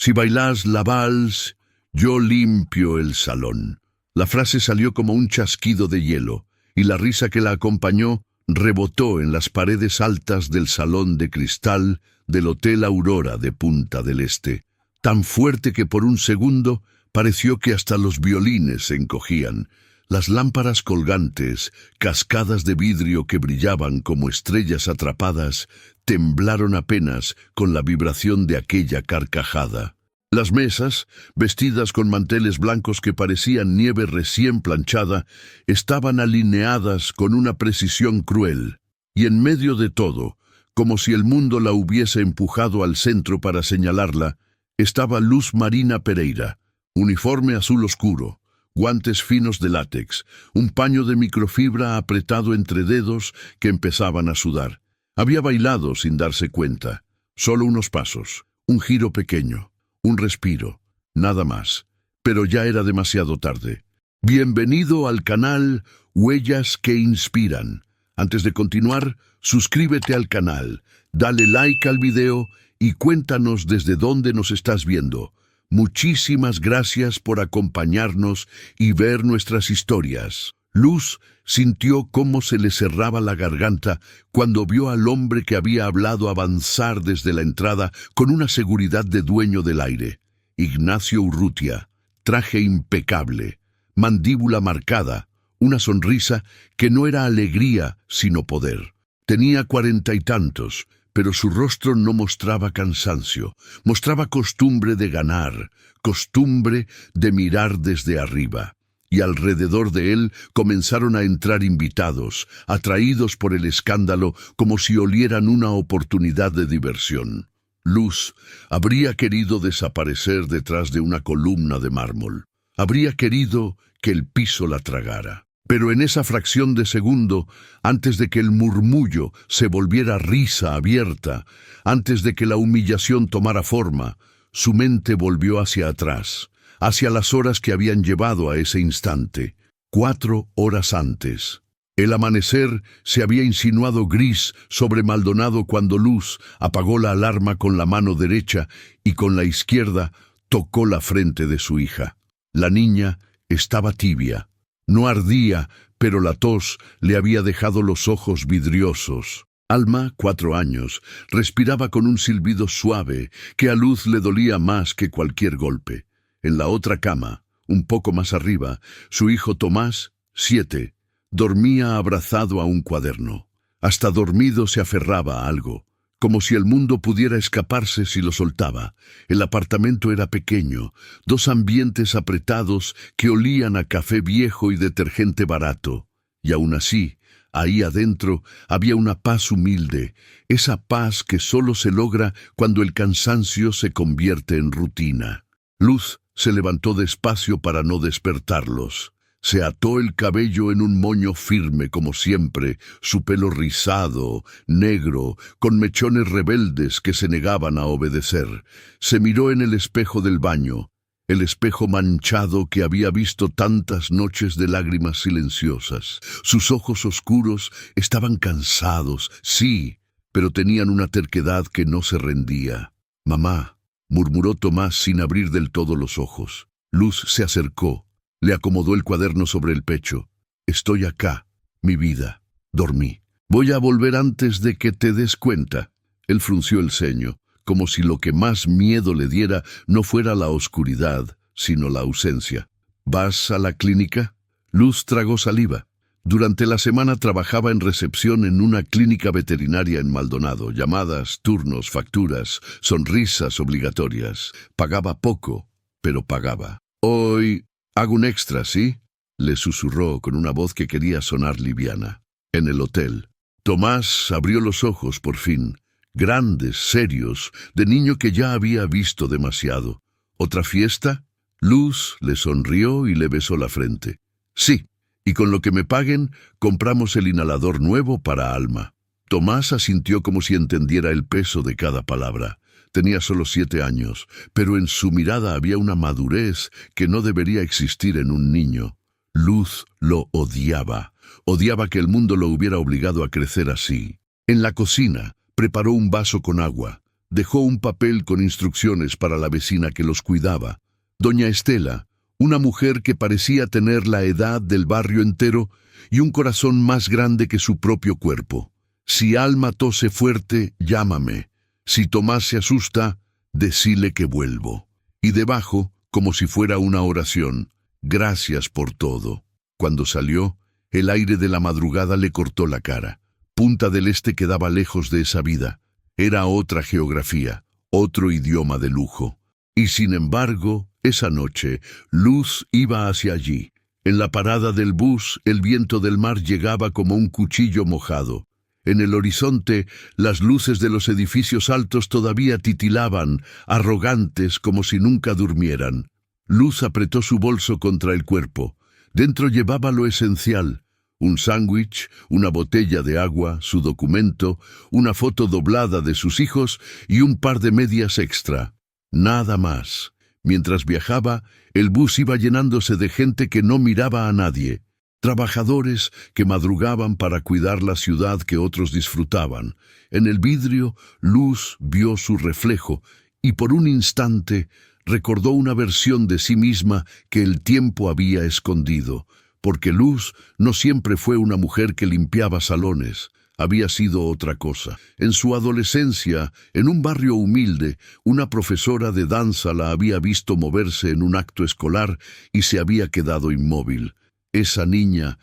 Si bailás la vals, yo limpio el salón. La frase salió como un chasquido de hielo, y la risa que la acompañó rebotó en las paredes altas del salón de cristal del Hotel Aurora de Punta del Este, tan fuerte que por un segundo pareció que hasta los violines se encogían. Las lámparas colgantes, cascadas de vidrio que brillaban como estrellas atrapadas, temblaron apenas con la vibración de aquella carcajada. Las mesas, vestidas con manteles blancos que parecían nieve recién planchada, estaban alineadas con una precisión cruel, y en medio de todo, como si el mundo la hubiese empujado al centro para señalarla, estaba Luz Marina Pereira, uniforme azul oscuro, guantes finos de látex, un paño de microfibra apretado entre dedos que empezaban a sudar. Había bailado sin darse cuenta, solo unos pasos, un giro pequeño, un respiro, nada más, pero ya era demasiado tarde. Bienvenido al canal Huellas que Inspiran. Antes de continuar, suscríbete al canal, dale like al video y cuéntanos desde dónde nos estás viendo. Muchísimas gracias por acompañarnos y ver nuestras historias. Luz sintió cómo se le cerraba la garganta cuando vio al hombre que había hablado avanzar desde la entrada con una seguridad de dueño del aire. Ignacio Urrutia, traje impecable, mandíbula marcada, una sonrisa que no era alegría sino poder. Tenía 40 y tantos, pero su rostro no mostraba cansancio, mostraba costumbre de ganar, costumbre de mirar desde arriba. Y alrededor de él comenzaron a entrar invitados, atraídos por el escándalo como si olieran una oportunidad de diversión. Luz habría querido desaparecer detrás de una columna de mármol. Habría querido que el piso la tragara. Pero en esa fracción de segundo, antes de que el murmullo se volviera risa abierta, antes de que la humillación tomara forma, su mente volvió hacia atrás, hacia las horas que habían llevado a ese instante, 4 horas antes. El amanecer se había insinuado gris sobre Maldonado cuando Luz apagó la alarma con la mano derecha y con la izquierda tocó la frente de su hija. La niña estaba tibia. No ardía, pero la tos le había dejado los ojos vidriosos. Alma, 4 años, respiraba con un silbido suave que a Luz le dolía más que cualquier golpe. En la otra cama, un poco más arriba, su hijo Tomás, 7, dormía abrazado a un cuaderno. Hasta dormido se aferraba a algo, como si el mundo pudiera escaparse si lo soltaba. El apartamento era pequeño, 2 ambientes apretados que olían a café viejo y detergente barato. Y aún así, ahí adentro había una paz humilde, esa paz que solo se logra cuando el cansancio se convierte en rutina. Luz se levantó despacio para no despertarlos. Se ató el cabello en un moño firme como siempre, su pelo rizado, negro, con mechones rebeldes que se negaban a obedecer. Se miró en el espejo del baño, el espejo manchado que había visto tantas noches de lágrimas silenciosas. Sus ojos oscuros estaban cansados, sí, pero tenían una terquedad que no se rendía. «Mamá», murmuró Tomás sin abrir del todo los ojos. Luz se acercó. Le acomodó el cuaderno sobre el pecho. «Estoy acá, mi vida. Dormí. Voy a volver antes de que te des cuenta». Él frunció el ceño, como si lo que más miedo le diera no fuera la oscuridad, sino la ausencia. «¿Vas a la clínica?» Luz tragó saliva. Durante la semana trabajaba en recepción en una clínica veterinaria en Maldonado. Llamadas, turnos, facturas, sonrisas obligatorias. Pagaba poco, pero pagaba. «Hoy hago un extra, ¿sí?», le susurró con una voz que quería sonar liviana. En el hotel, Tomás abrió los ojos por fin, grandes, serios, de niño que ya había visto demasiado. «¿Otra fiesta?» Luz le sonrió y le besó la frente. «Sí, y con lo que me paguen, compramos el inhalador nuevo para Alma». Tomás asintió como si entendiera el peso de cada palabra. Tenía solo 7 años, pero en su mirada había una madurez que no debería existir en un niño. Luz lo odiaba. Odiaba que el mundo lo hubiera obligado a crecer así. En la cocina, preparó un vaso con agua. Dejó un papel con instrucciones para la vecina que los cuidaba. Doña Estela, una mujer que parecía tener la edad del barrio entero y un corazón más grande que su propio cuerpo. Si Alma tose fuerte, llámame. Si Tomás se asusta, decile que vuelvo. Y debajo, como si fuera una oración, gracias por todo. Cuando salió, el aire de la madrugada le cortó la cara. Punta del Este quedaba lejos de esa vida. Era otra geografía, otro idioma de lujo. Y sin embargo, esa noche, Luz iba hacia allí. En la parada del bus, el viento del mar llegaba como un cuchillo mojado. En el horizonte, las luces de los edificios altos todavía titilaban, arrogantes como si nunca durmieran. Luz apretó su bolso contra el cuerpo. Dentro llevaba lo esencial: un sándwich, una botella de agua, su documento, una foto doblada de sus hijos y un par de medias extra. Nada más. Mientras viajaba, el bus iba llenándose de gente que no miraba a nadie. Trabajadores que madrugaban para cuidar la ciudad que otros disfrutaban. En el vidrio, Luz vio su reflejo y por un instante recordó una versión de sí misma que el tiempo había escondido, porque Luz no siempre fue una mujer que limpiaba salones. Había sido otra cosa. En su adolescencia, en un barrio humilde, una profesora de danza la había visto moverse en un acto escolar y se había quedado inmóvil. Esa niña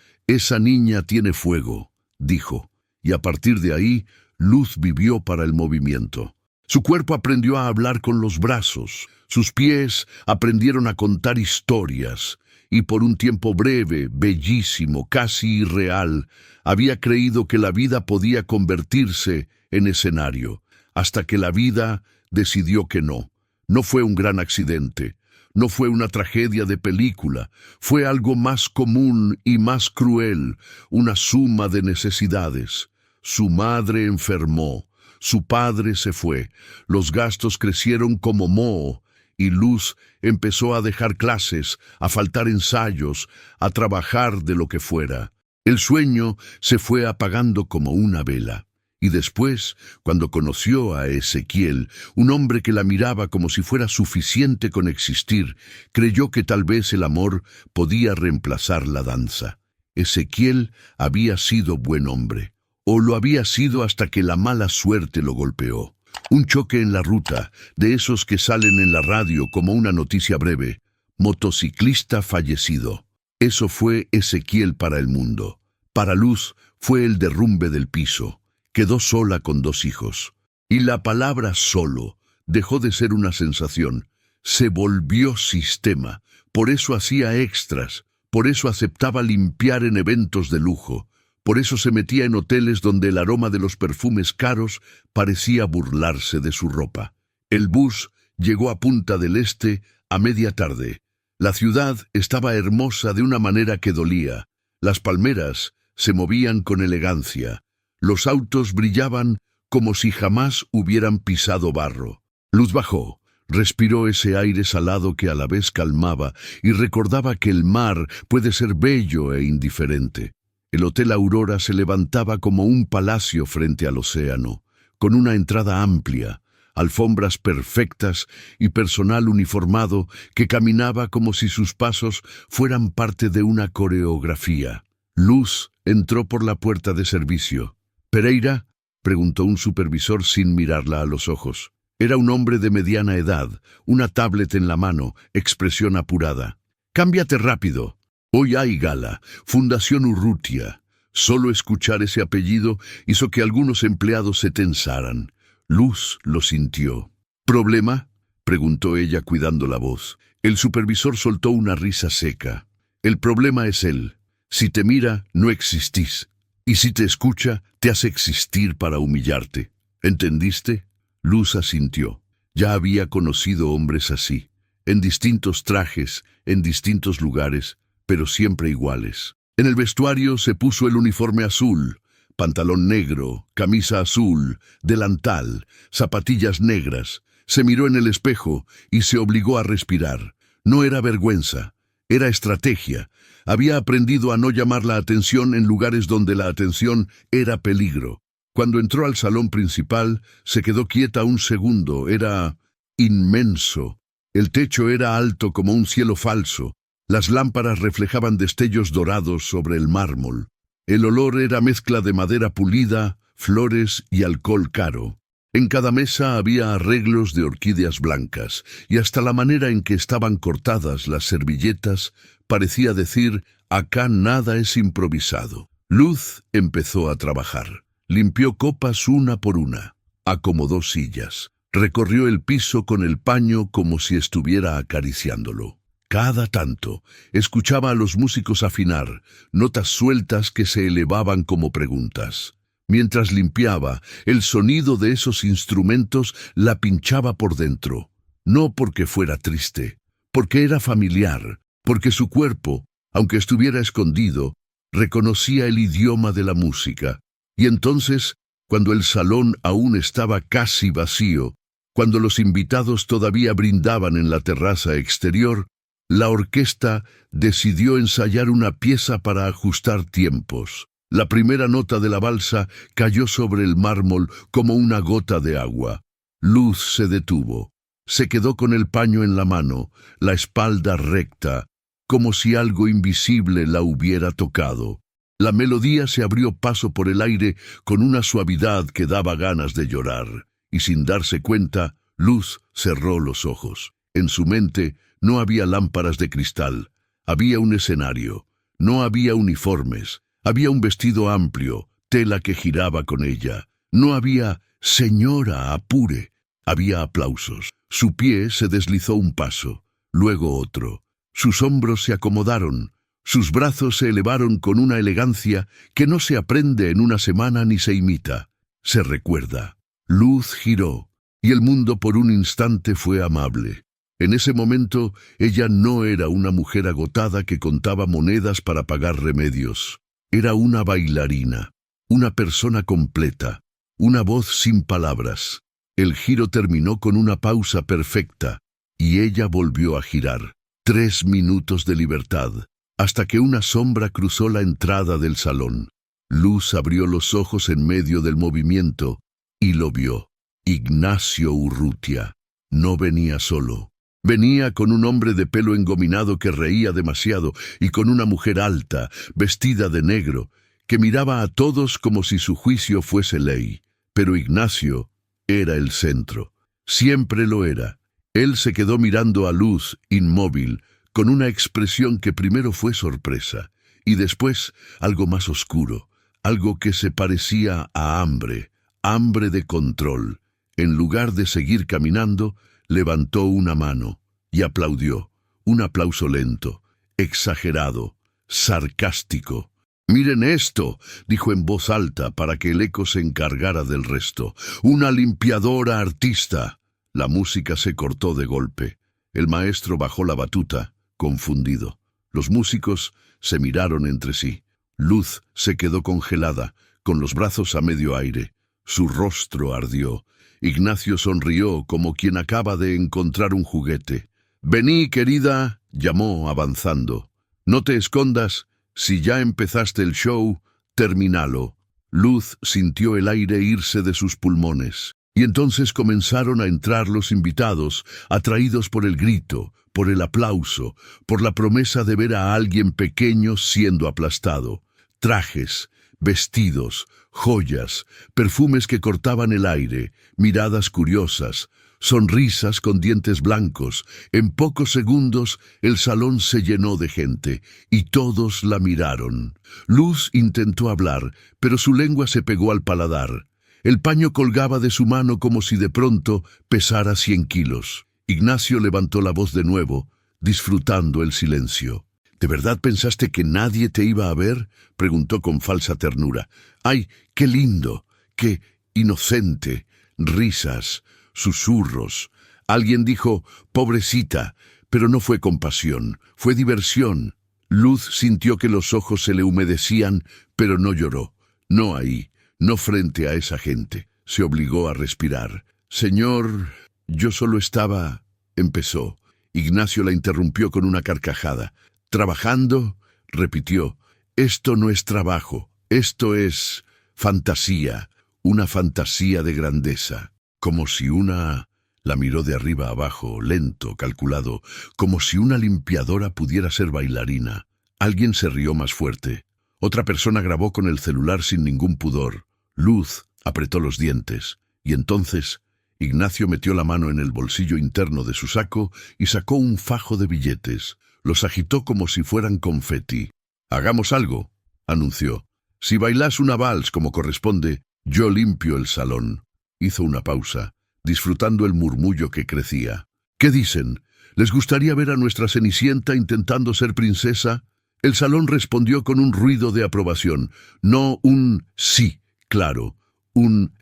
tiene fuego, dijo, y a partir de ahí, Luz vivió para el movimiento. Su cuerpo aprendió a hablar con los brazos, sus pies aprendieron a contar historias, y por un tiempo breve, bellísimo, casi irreal, había creído que la vida podía convertirse en escenario, hasta que la vida decidió que no. No fue un gran accidente. No fue una tragedia de película, fue algo más común y más cruel, una suma de necesidades. Su madre enfermó, su padre se fue, los gastos crecieron como moho, y Luz empezó a dejar clases, a faltar ensayos, a trabajar de lo que fuera. El sueño se fue apagando como una vela. Y después, cuando conoció a Ezequiel, un hombre que la miraba como si fuera suficiente con existir, creyó que tal vez el amor podía reemplazar la danza. Ezequiel había sido buen hombre, o lo había sido hasta que la mala suerte lo golpeó. Un choque en la ruta, de esos que salen en la radio como una noticia breve. Motociclista fallecido. Eso fue Ezequiel para el mundo. Para Luz fue el derrumbe del piso. Quedó sola con 2 hijos. Y la palabra solo dejó de ser una sensación. Se volvió sistema. Por eso hacía extras. Por eso aceptaba limpiar en eventos de lujo. Por eso se metía en hoteles donde el aroma de los perfumes caros parecía burlarse de su ropa. El bus llegó a Punta del Este a media tarde. La ciudad estaba hermosa de una manera que dolía. Las palmeras se movían con elegancia. Los autos brillaban como si jamás hubieran pisado barro. Luz bajó, respiró ese aire salado que a la vez calmaba y recordaba que el mar puede ser bello e indiferente. El Hotel Aurora se levantaba como un palacio frente al océano, con una entrada amplia, alfombras perfectas y personal uniformado que caminaba como si sus pasos fueran parte de una coreografía. Luz entró por la puerta de servicio. «¿Pereira?», preguntó un supervisor sin mirarla a los ojos. Era un hombre de mediana edad, una tablet en la mano, expresión apurada. «Cámbiate rápido. Hoy hay gala, Fundación Urrutia». Solo escuchar ese apellido hizo que algunos empleados se tensaran. Luz lo sintió. «¿Problema?», preguntó ella cuidando la voz. El supervisor soltó una risa seca. «El problema es él. Si te mira, no existís. Y si te escucha, te hace existir para humillarte. ¿Entendiste?». Luz asintió. Ya había conocido hombres así, en distintos trajes, en distintos lugares, pero siempre iguales. En el vestuario se puso el uniforme azul, pantalón negro, camisa azul, delantal, zapatillas negras. Se miró en el espejo y se obligó a respirar. No era vergüenza, era estrategia. Había aprendido a no llamar la atención en lugares donde la atención era peligro. Cuando entró al salón principal, se quedó quieta un segundo. Era inmenso. El techo era alto como un cielo falso. Las lámparas reflejaban destellos dorados sobre el mármol. El olor era mezcla de madera pulida, flores y alcohol caro. En cada mesa había arreglos de orquídeas blancas, y hasta la manera en que estaban cortadas las servilletas parecía decir: acá nada es improvisado. Luz empezó a trabajar. Limpió copas una por una. Acomodó sillas. Recorrió el piso con el paño como si estuviera acariciándolo. Cada tanto, escuchaba a los músicos afinar, notas sueltas que se elevaban como preguntas. Mientras limpiaba, el sonido de esos instrumentos la pinchaba por dentro. No porque fuera triste, porque era familiar, porque su cuerpo, aunque estuviera escondido, reconocía el idioma de la música. Y entonces, cuando el salón aún estaba casi vacío, cuando los invitados todavía brindaban en la terraza exterior, la orquesta decidió ensayar una pieza para ajustar tiempos. La primera nota de la valsa cayó sobre el mármol como una gota de agua. Luz se detuvo. Se quedó con el paño en la mano, la espalda recta, como si algo invisible la hubiera tocado. La melodía se abrió paso por el aire con una suavidad que daba ganas de llorar, y sin darse cuenta, Luz cerró los ojos. En su mente no había lámparas de cristal, había un escenario, no había uniformes, había un vestido amplio, tela que giraba con ella. No había «señora, apure», había aplausos. Su pie se deslizó un paso, luego otro. Sus hombros se acomodaron, sus brazos se elevaron con una elegancia que no se aprende en una semana ni se imita, se recuerda. Luz giró, y el mundo por un instante fue amable. En ese momento, ella no era una mujer agotada que contaba monedas para pagar remedios. Era una bailarina, una persona completa, una voz sin palabras. El giro terminó con una pausa perfecta, y ella volvió a girar. 3 minutos de libertad, hasta que una sombra cruzó la entrada del salón. Luz abrió los ojos en medio del movimiento, y lo vio. Ignacio Urrutia. No venía solo. Venía con un hombre de pelo engominado que reía demasiado y con una mujer alta, vestida de negro, que miraba a todos como si su juicio fuese ley. Pero Ignacio era el centro. Siempre lo era. Él se quedó mirando a Luz, inmóvil, con una expresión que primero fue sorpresa, y después algo más oscuro, algo que se parecía a hambre, hambre de control. En lugar de seguir caminando, levantó una mano y aplaudió, un aplauso lento, exagerado, sarcástico. «Miren esto», dijo en voz alta para que el eco se encargara del resto. «Una limpiadora artista». La música se cortó de golpe. El maestro bajó la batuta, confundido. Los músicos se miraron entre sí. Luz se quedó congelada, con los brazos a medio aire. Su rostro ardió. Ignacio sonrió como quien acaba de encontrar un juguete. «Vení, querida», llamó avanzando. «No te escondas. Si ya empezaste el show, terminalo». Luz sintió el aire irse de sus pulmones. Y entonces comenzaron a entrar los invitados, atraídos por el grito, por el aplauso, por la promesa de ver a alguien pequeño siendo aplastado. Trajes, vestidos, joyas, perfumes que cortaban el aire, miradas curiosas, sonrisas con dientes blancos. En pocos segundos el salón se llenó de gente, y todos la miraron. Luz intentó hablar, pero su lengua se pegó al paladar. El paño colgaba de su mano como si de pronto pesara 100 kilos. Ignacio levantó la voz de nuevo, disfrutando el silencio. «¿De verdad pensaste que nadie te iba a ver?», preguntó con falsa ternura. «¡Ay, qué lindo! ¡Qué inocente!». Risas, susurros. Alguien dijo «pobrecita», pero no fue compasión, fue diversión. Luz sintió que los ojos se le humedecían, pero no lloró. No ahí, no frente a esa gente. Se obligó a respirar. «Señor, yo solo estaba...», empezó. Ignacio la interrumpió con una carcajada. «¿Trabajando?», repitió. «Esto no es trabajo, esto es fantasía, una fantasía de grandeza, como si una... La miró de arriba a abajo, lento, calculado, como si una limpiadora pudiera ser bailarina. Alguien se rió más fuerte. Otra persona grabó con el celular sin ningún pudor. Luz apretó los dientes, y entonces Ignacio metió la mano en el bolsillo interno de su saco y sacó un fajo de billetes. Los agitó como si fueran confeti. «Hagamos algo», anunció. «Si bailás una vals como corresponde, yo limpio el salón». Hizo una pausa, disfrutando el murmullo que crecía. «¿Qué dicen? ¿Les gustaría ver a nuestra Cenicienta intentando ser princesa?» El salón respondió con un ruido de aprobación, no un sí, claro, un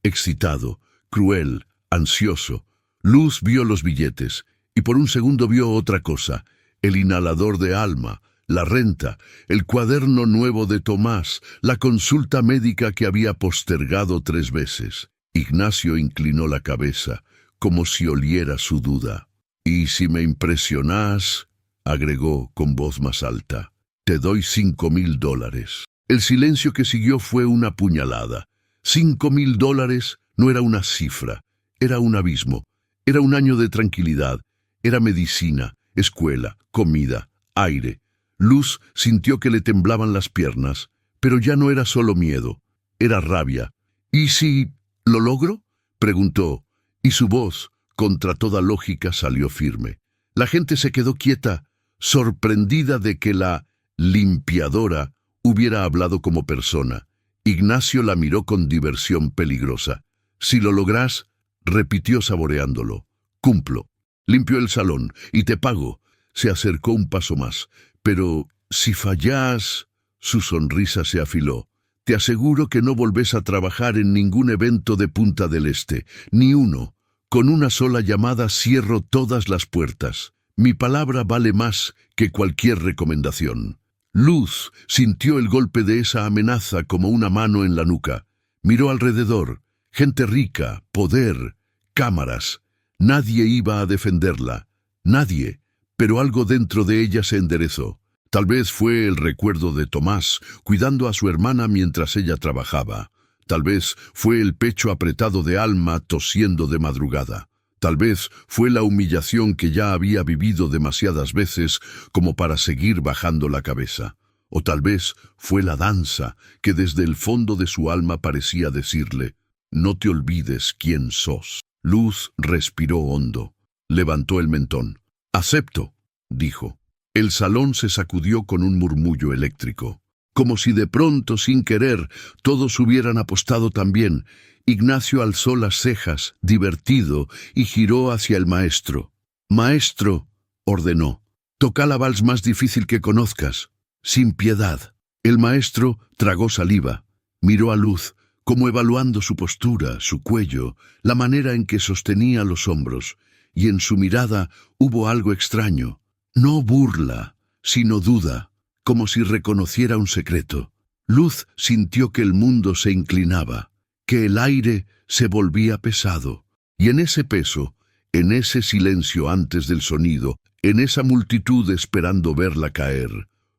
excitado, cruel, ansioso. Luz vio los billetes, y por un segundo vio otra cosa, el inhalador de Alma, la renta, el cuaderno nuevo de Tomás, la consulta médica que había postergado 3 veces. Ignacio inclinó la cabeza, como si oliera su duda. «Y si me impresionás», agregó con voz más alta, «te doy $5.000. El silencio que siguió fue una puñalada. $5.000 no era una cifra, era un abismo, era un año de tranquilidad, era medicina, escuela, comida, aire. Luz sintió que le temblaban las piernas, pero ya no era solo miedo, era rabia. «¿Y si lo logro?», preguntó, y su voz, contra toda lógica, salió firme. La gente se quedó quieta, sorprendida de que la limpiadora hubiera hablado como persona. Ignacio la miró con diversión peligrosa. «Si lo lográs», repitió saboreándolo, «cumplo. Limpio el salón y te pago». Se acercó un paso más. «Pero si fallás», su sonrisa se afiló. «Te aseguro que no volvés a trabajar en ningún evento de Punta del Este, ni uno. Con una sola llamada cierro todas las puertas. Mi palabra vale más que cualquier recomendación». Luz sintió el golpe de esa amenaza como una mano en la nuca. Miró alrededor. Gente rica, poder, cámaras. Nadie iba a defenderla. Nadie. Pero algo dentro de ella se enderezó. Tal vez fue el recuerdo de Tomás, cuidando a su hermana mientras ella trabajaba. Tal vez fue el pecho apretado de Alma tosiendo de madrugada. Tal vez fue la humillación que ya había vivido demasiadas veces como para seguir bajando la cabeza. O tal vez fue la danza que desde el fondo de su alma parecía decirle, «No te olvides quién sos». Luz respiró hondo. Levantó el mentón. «Acepto», dijo. El salón se sacudió con un murmullo eléctrico. Como si de pronto, sin querer, todos hubieran apostado también. Ignacio alzó las cejas, divertido, y giró hacia el maestro. «Maestro», ordenó, «toca la vals más difícil que conozcas, sin piedad». El maestro tragó saliva, miró a Luz, como evaluando su postura, su cuello, la manera en que sostenía los hombros, y en su mirada hubo algo extraño, no burla, sino duda, como si reconociera un secreto. Luz sintió que el mundo se inclinaba, que el aire se volvía pesado, y en ese peso, en ese silencio antes del sonido, en esa multitud esperando verla caer,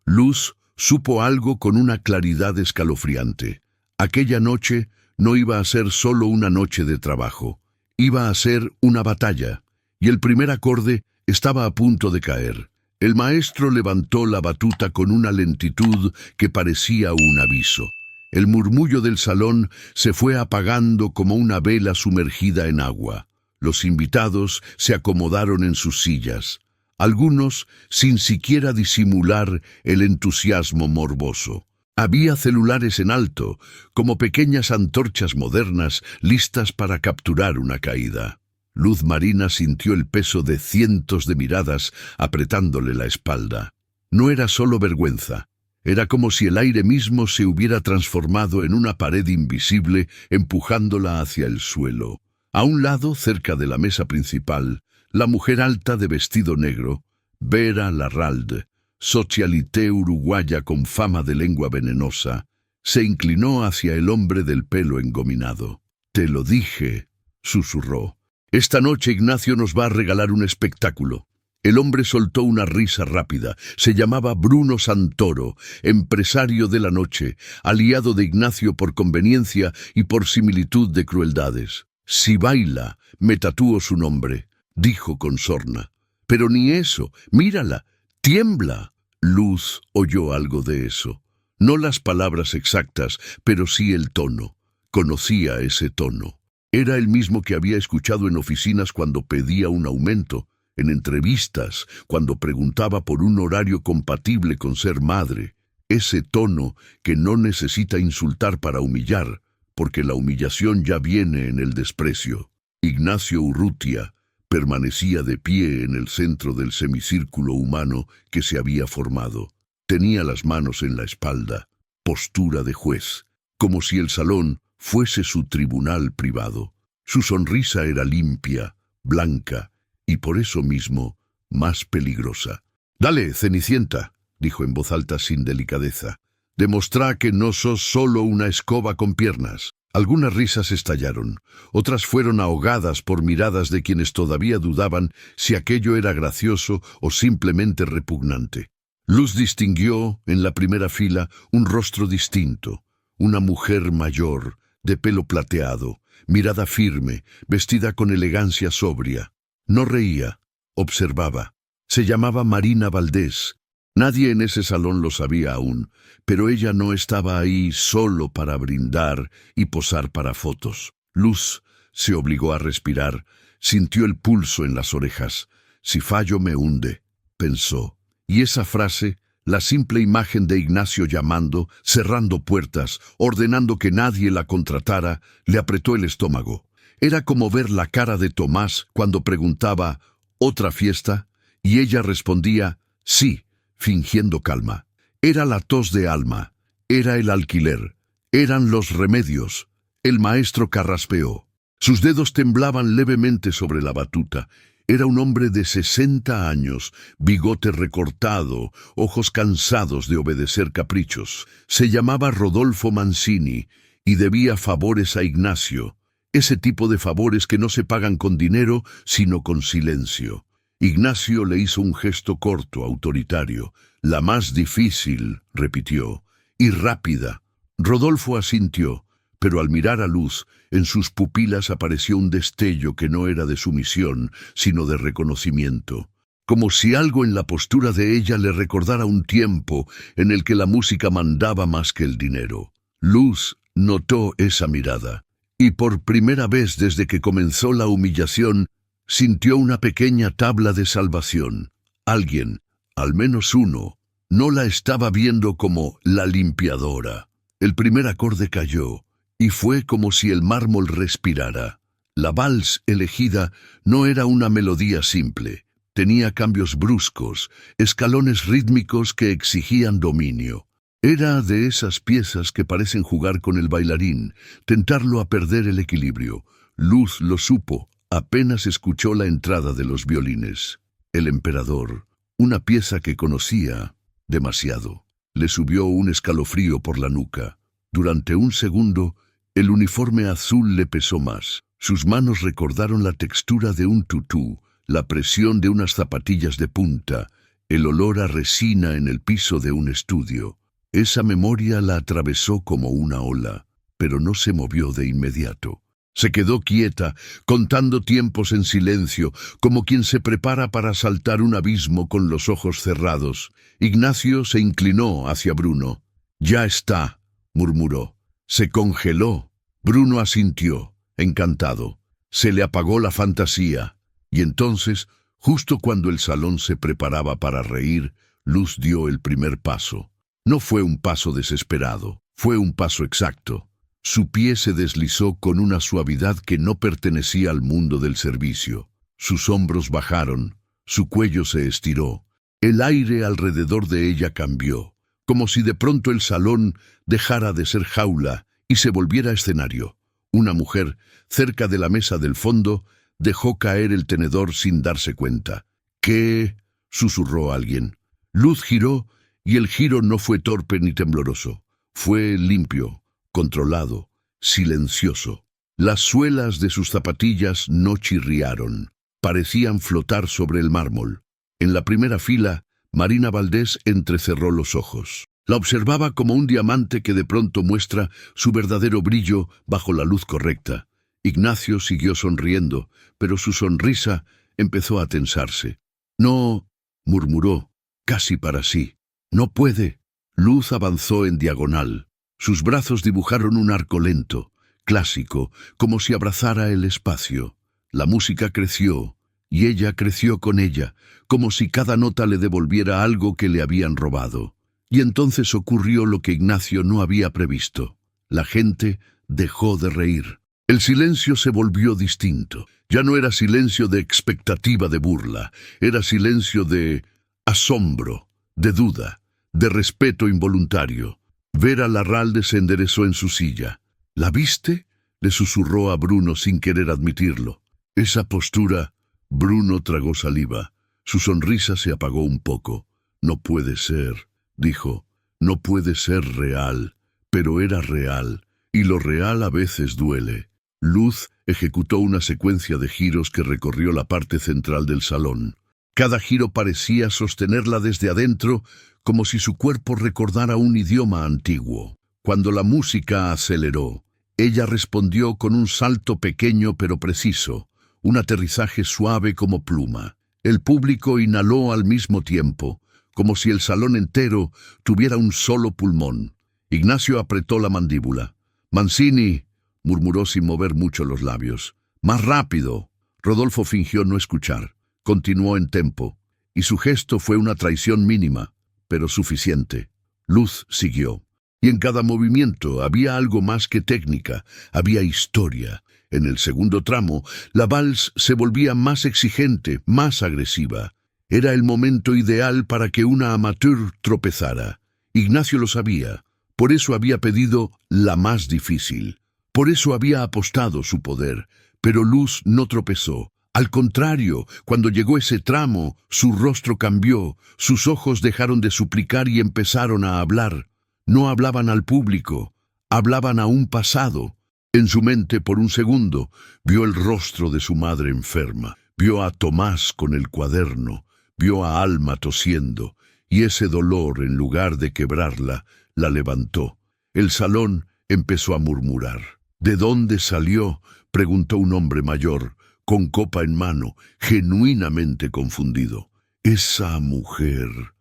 Luz supo algo con una claridad escalofriante. Aquella noche no iba a ser solo una noche de trabajo, iba a ser una batalla, y el primer acorde estaba a punto de caer. El maestro levantó la batuta con una lentitud que parecía un aviso. El murmullo del salón se fue apagando como una vela sumergida en agua. Los invitados se acomodaron en sus sillas, algunos sin siquiera disimular el entusiasmo morboso. Había celulares en alto, como pequeñas antorchas modernas listas para capturar una caída. Luz Marina sintió el peso de cientos de miradas apretándole la espalda. No era solo vergüenza. Era como si el aire mismo se hubiera transformado en una pared invisible, empujándola hacia el suelo. A un lado, cerca de la mesa principal, la mujer alta de vestido negro, Vera Larralde, socialité uruguaya con fama de lengua venenosa, se inclinó hacia el hombre del pelo engominado. «Te lo dije», susurró. «Esta noche Ignacio nos va a regalar un espectáculo. El hombre soltó una risa rápida. Se llamaba Bruno Santoro, empresario de la noche, aliado de Ignacio por conveniencia y por similitud de crueldades. Si baila, me tatúo su nombre, dijo con sorna. Pero ni eso, mírala, tiembla. Luz oyó algo de eso. No las palabras exactas, pero sí el tono. Conocía ese tono. Era el mismo que había escuchado en oficinas cuando pedía un aumento, en entrevistas, cuando preguntaba por un horario compatible con ser madre. Ese tono que no necesita insultar para humillar, porque la humillación ya viene en el desprecio. Ignacio Urrutia permanecía de pie en el centro del semicírculo humano que se había formado. Tenía las manos en la espalda, postura de juez, como si el salón fuese su tribunal privado. Su sonrisa era limpia, blanca, y por eso mismo más peligrosa. «Dale, Cenicienta», dijo en voz alta sin delicadeza. «Demostrá que no sos solo una escoba con piernas». Algunas risas estallaron, otras fueron ahogadas por miradas de quienes todavía dudaban si aquello era gracioso o simplemente repugnante. Luz distinguió, en la primera fila, un rostro distinto, una mujer mayor, de pelo plateado, mirada firme, vestida con elegancia sobria. No reía, observaba. Se llamaba Marina Valdés. Nadie en ese salón lo sabía aún, pero ella no estaba ahí solo para brindar y posar para fotos. Luz se obligó a respirar, sintió el pulso en las orejas. «Si fallo me hunde», pensó. Y esa frase, la simple imagen de Ignacio llamando, cerrando puertas, ordenando que nadie la contratara, le apretó el estómago. Era como ver la cara de Tomás cuando preguntaba «¿Otra fiesta?» y ella respondía «Sí», fingiendo calma. Era la tos de Alma, era el alquiler, eran los remedios. El maestro carraspeó. Sus dedos temblaban levemente sobre la batuta. Era un hombre de 60 años, bigote recortado, ojos cansados de obedecer caprichos. Se llamaba Rodolfo Mancini y debía favores a Ignacio. Ese tipo de favores que no se pagan con dinero, sino con silencio. Ignacio le hizo un gesto corto, autoritario. «La más difícil», repitió, «y rápida». Rodolfo asintió, pero al mirar a Luz, en sus pupilas apareció un destello que no era de sumisión, sino de reconocimiento. Como si algo en la postura de ella le recordara un tiempo en el que la música mandaba más que el dinero. Luz notó esa mirada, y por primera vez desde que comenzó la humillación, sintió una pequeña tabla de salvación. Alguien, al menos uno, no la estaba viendo como la limpiadora. El primer acorde cayó, y fue como si el mármol respirara. La vals elegida no era una melodía simple. Tenía cambios bruscos, escalones rítmicos que exigían dominio. Era de esas piezas que parecen jugar con el bailarín, tentarlo a perder el equilibrio. Luz lo supo. Apenas escuchó la entrada de los violines. El emperador, una pieza que conocía demasiado, le subió un escalofrío por la nuca. Durante un segundo, el uniforme azul le pesó más. Sus manos recordaron la textura de un tutú, la presión de unas zapatillas de punta, el olor a resina en el piso de un estudio. Esa memoria la atravesó como una ola, pero no se movió de inmediato. Se quedó quieta, contando tiempos en silencio, como quien se prepara para saltar un abismo con los ojos cerrados. Ignacio se inclinó hacia Bruno. «Ya está», murmuró. «Se congeló». Bruno asintió, encantado. Se le apagó la fantasía. Y entonces, justo cuando el salón se preparaba para reír, Luz dio el primer paso. No fue un paso desesperado, fue un paso exacto. Su pie se deslizó con una suavidad que no pertenecía al mundo del servicio. Sus hombros bajaron, su cuello se estiró. El aire alrededor de ella cambió, como si de pronto el salón dejara de ser jaula y se volviera escenario. Una mujer, cerca de la mesa del fondo, dejó caer el tenedor sin darse cuenta. «¿Qué?», susurró alguien. Luz giró, y el giro no fue torpe ni tembloroso. Fue limpio, controlado, silencioso. Las suelas de sus zapatillas no chirriaron. Parecían flotar sobre el mármol. En la primera fila, Marina Valdés entrecerró los ojos. La observaba como un diamante que de pronto muestra su verdadero brillo bajo la luz correcta. Ignacio siguió sonriendo, pero su sonrisa empezó a tensarse. «No», murmuró, casi para sí. «No puede». Luz avanzó en diagonal. Sus brazos dibujaron un arco lento, clásico, como si abrazara el espacio. La música creció, y ella creció con ella, como si cada nota le devolviera algo que le habían robado. Y entonces ocurrió lo que Ignacio no había previsto. La gente dejó de reír. El silencio se volvió distinto. Ya no era silencio de expectativa de burla, era silencio de asombro, de duda, de respeto involuntario. Vera Larralde se enderezó en su silla. «¿La viste?», le susurró a Bruno sin querer admitirlo. Esa postura. Bruno tragó saliva. Su sonrisa se apagó un poco. «No puede ser», dijo. «No puede ser real». Pero era real, y lo real a veces duele. Luz ejecutó una secuencia de giros que recorrió la parte central del salón. Cada giro parecía sostenerla desde adentro, como si su cuerpo recordara un idioma antiguo. Cuando la música aceleró, ella respondió con un salto pequeño pero preciso, un aterrizaje suave como pluma. El público inhaló al mismo tiempo, como si el salón entero tuviera un solo pulmón. Ignacio apretó la mandíbula. «Mancini», murmuró sin mover mucho los labios. «Más rápido». Rodolfo fingió no escuchar. Continuó en tempo, y su gesto fue una traición mínima, pero suficiente. Luz siguió. Y en cada movimiento había algo más que técnica, había historia. En el segundo tramo, la vals se volvía más exigente, más agresiva. Era el momento ideal para que una amateur tropezara. Ignacio lo sabía. Por eso había pedido la más difícil. Por eso había apostado su poder. Pero Luz no tropezó. Al contrario, cuando llegó ese tramo, su rostro cambió, sus ojos dejaron de suplicar y empezaron a hablar. No hablaban al público, hablaban a un pasado. En su mente, por un segundo, vio el rostro de su madre enferma, vio a Tomás con el cuaderno, vio a Alma tosiendo, y ese dolor, en lugar de quebrarla, la levantó. El salón empezó a murmurar. «¿De dónde salió?», preguntó un hombre mayor, con copa en mano, genuinamente confundido. Esa mujer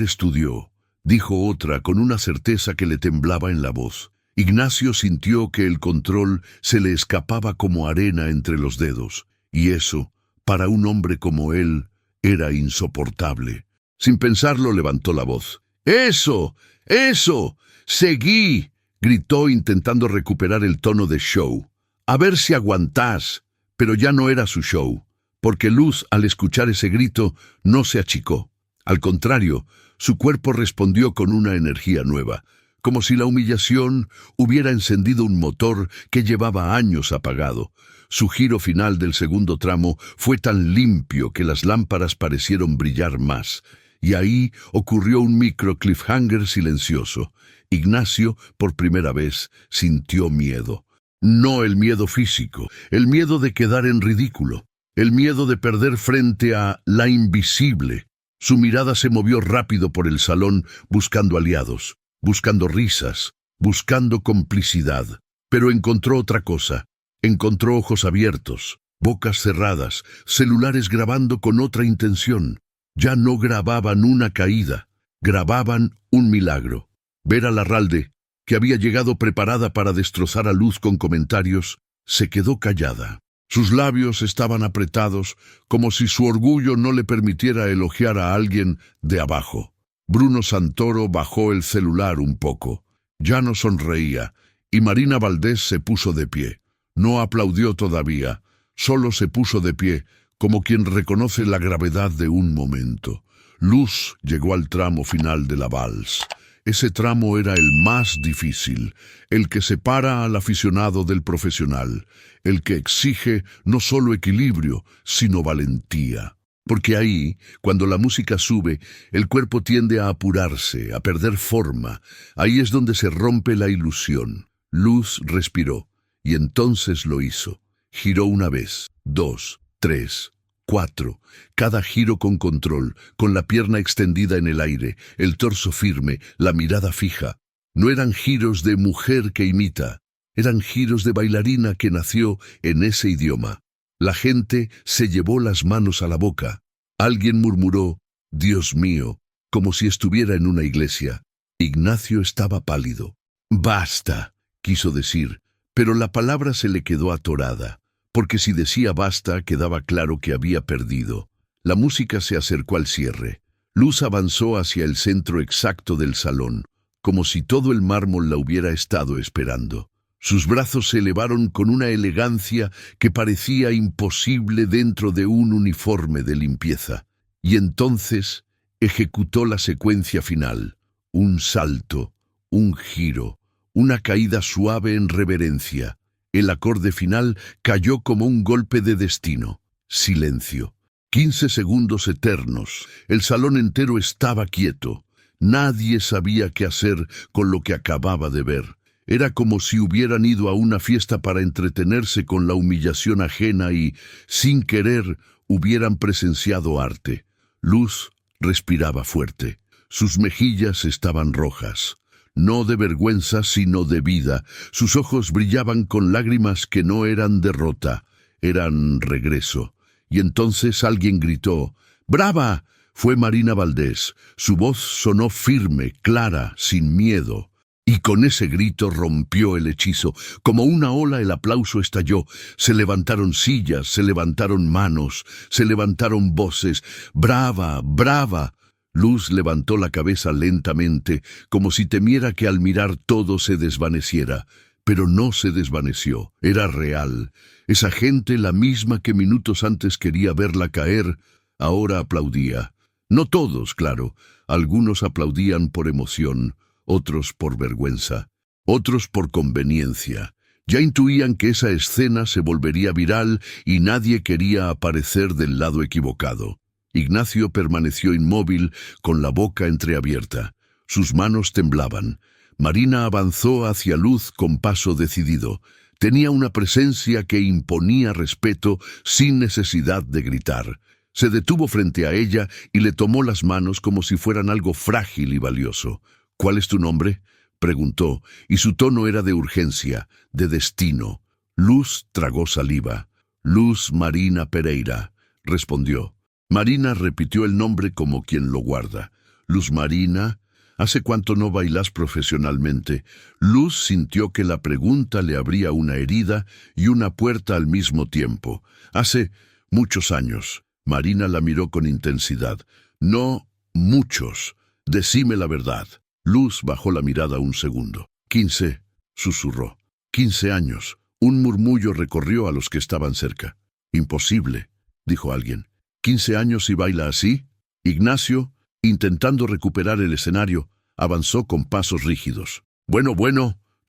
estudió», dijo otra con una certeza que le temblaba en la voz. Ignacio sintió que el control se le escapaba como arena entre los dedos, y eso, para un hombre como él, era insoportable. Sin pensarlo, levantó la voz. «¡Eso! ¡Eso! ¡Seguí!», gritó intentando recuperar el tono de show. «A ver si aguantás». Pero ya no era su show, porque Luz, al escuchar ese grito, no se achicó. Al contrario, su cuerpo respondió con una energía nueva, como si la humillación hubiera encendido un motor que llevaba años apagado. Su giro final del segundo tramo fue tan limpio que las lámparas parecieron brillar más, y ahí ocurrió un micro cliffhanger silencioso. Ignacio, por primera vez, sintió miedo. No el miedo físico, el miedo de quedar en ridículo, el miedo de perder frente a la invisible. Su mirada se movió rápido por el salón buscando aliados, buscando risas, buscando complicidad. Pero encontró otra cosa. Encontró ojos abiertos, bocas cerradas, celulares grabando con otra intención. Ya no grababan una caída, grababan un milagro. Vera Larralde, que había llegado preparada para destrozar a Luz con comentarios, se quedó callada. Sus labios estaban apretados, como si su orgullo no le permitiera elogiar a alguien de abajo. Bruno Santoro bajó el celular un poco. Ya no sonreía, y Marina Valdés se puso de pie. No aplaudió todavía, solo se puso de pie, como quien reconoce la gravedad de un momento. Luz llegó al tramo final de la vals. Ese tramo era el más difícil, el que separa al aficionado del profesional, el que exige no solo equilibrio, sino valentía. Porque ahí, cuando la música sube, el cuerpo tiende a apurarse, a perder forma. Ahí es donde se rompe la ilusión. Luz respiró, y entonces lo hizo. Giró una vez, 2, 3, 4. Cada giro con control, con la pierna extendida en el aire, el torso firme, la mirada fija. No eran giros de mujer que imita, eran giros de bailarina que nació en ese idioma. La gente se llevó las manos a la boca. Alguien murmuró, «Dios mío», como si estuviera en una iglesia. Ignacio estaba pálido. «Basta», quiso decir, pero la palabra se le quedó atorada, porque si decía basta quedaba claro que había perdido. La música se acercó al cierre. Luz avanzó hacia el centro exacto del salón, como si todo el mármol la hubiera estado esperando. Sus brazos se elevaron con una elegancia que parecía imposible dentro de un uniforme de limpieza. Y entonces ejecutó la secuencia final. Un salto, un giro, una caída suave en reverencia. El acorde final cayó como un golpe de destino. Silencio. 15 segundos eternos. El salón entero estaba quieto. Nadie sabía qué hacer con lo que acababa de ver. Era como si hubieran ido a una fiesta para entretenerse con la humillación ajena y, sin querer, hubieran presenciado arte. Luz respiraba fuerte. Sus mejillas estaban rojas. No de vergüenza, sino de vida. Sus ojos brillaban con lágrimas que no eran derrota, eran regreso. Y entonces alguien gritó, «¡Brava!». Fue Marina Valdés. Su voz sonó firme, clara, sin miedo. Y con ese grito rompió el hechizo. Como una ola el aplauso estalló. Se levantaron sillas, se levantaron manos, se levantaron voces. «¡Brava! ¡Brava!». Luz levantó la cabeza lentamente, como si temiera que al mirar todo se desvaneciera. Pero no se desvaneció, era real. Esa gente, la misma que minutos antes quería verla caer, ahora aplaudía. No todos, claro. Algunos aplaudían por emoción, otros por vergüenza, otros por conveniencia. Ya intuían que esa escena se volvería viral y nadie quería aparecer del lado equivocado. Ignacio permaneció inmóvil, con la boca entreabierta. Sus manos temblaban. Marina avanzó hacia Luz con paso decidido. Tenía una presencia que imponía respeto sin necesidad de gritar. Se detuvo frente a ella y le tomó las manos como si fueran algo frágil y valioso. «¿Cuál es tu nombre?», preguntó, y su tono era de urgencia, de destino. Luz tragó saliva. «Luz Marina Pereira», respondió. Marina repitió el nombre como quien lo guarda. «Luz Marina, ¿hace cuánto no bailas profesionalmente?». Luz sintió que la pregunta le abría una herida y una puerta al mismo tiempo. «Hace muchos años». Marina la miró con intensidad. «No, muchos. Decime la verdad». Luz bajó la mirada un segundo. 15, susurró. 15 años. Un murmullo recorrió a los que estaban cerca. «Imposible», dijo alguien. «¿15 años y baila así?». Ignacio, intentando recuperar el escenario, avanzó con pasos rígidos. Bueno,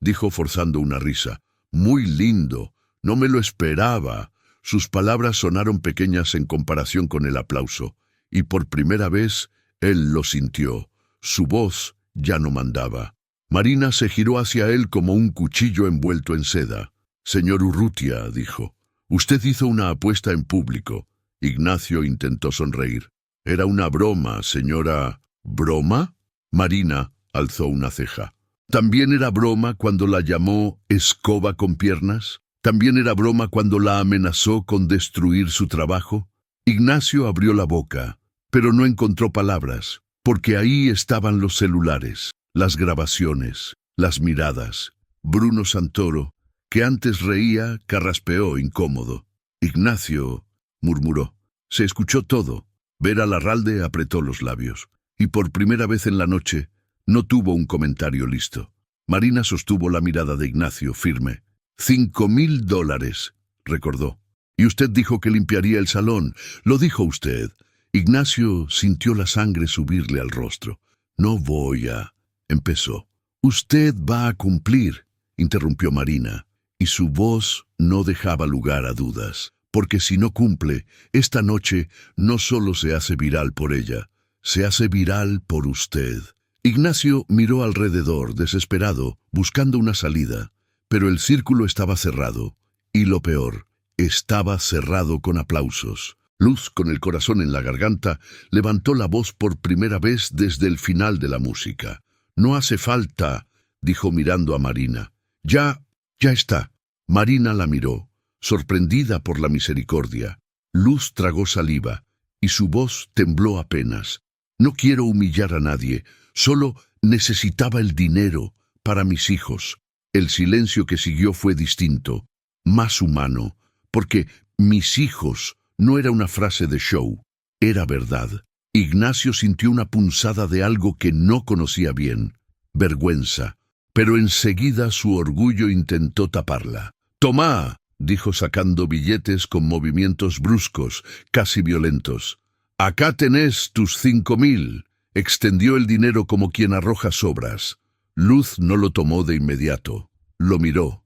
dijo forzando una risa. «Muy lindo. No me lo esperaba». Sus palabras sonaron pequeñas en comparación con el aplauso, y por primera vez él lo sintió. Su voz ya no mandaba. Marina se giró hacia él como un cuchillo envuelto en seda. «Señor Urrutia», dijo, «usted hizo una apuesta en público». Ignacio intentó sonreír. «Era una broma, señora». «¿Broma?». Marina alzó una ceja. «¿También era broma cuando la llamó escoba con piernas? ¿También era broma cuando la amenazó con destruir su trabajo?». Ignacio abrió la boca, pero no encontró palabras, porque ahí estaban los celulares, las grabaciones, las miradas. Bruno Santoro, que antes reía, carraspeó incómodo. «Ignacio», murmuró. Se escuchó todo. Vera Larralde apretó los labios, y por primera vez en la noche no tuvo un comentario listo. Marina sostuvo la mirada de Ignacio firme. $5,000, recordó. «Y usted dijo que limpiaría el salón. Lo dijo usted». Ignacio sintió la sangre subirle al rostro. «No voy a...», empezó. «Usted va a cumplir», interrumpió Marina, y su voz no dejaba lugar a dudas. «Porque si no cumple, esta noche no solo se hace viral por ella, se hace viral por usted». Ignacio miró alrededor, desesperado, buscando una salida, pero el círculo estaba cerrado, y lo peor, estaba cerrado con aplausos. Luz, con el corazón en la garganta, levantó la voz por primera vez desde el final de la música. «No hace falta», dijo mirando a Marina. «Ya está». Marina la miró, sorprendida por la misericordia. Luz tragó saliva, y su voz tembló apenas. «No quiero humillar a nadie, solo necesitaba el dinero para mis hijos». El silencio que siguió fue distinto, más humano, porque «mis hijos» no era una frase de show, era verdad. Ignacio sintió una punzada de algo que no conocía bien, vergüenza, pero enseguida su orgullo intentó taparla. «Tomá», dijo sacando billetes con movimientos bruscos, casi violentos. «Acá tenés tus 5.000. Extendió el dinero como quien arroja sobras. Luz no lo tomó de inmediato. Lo miró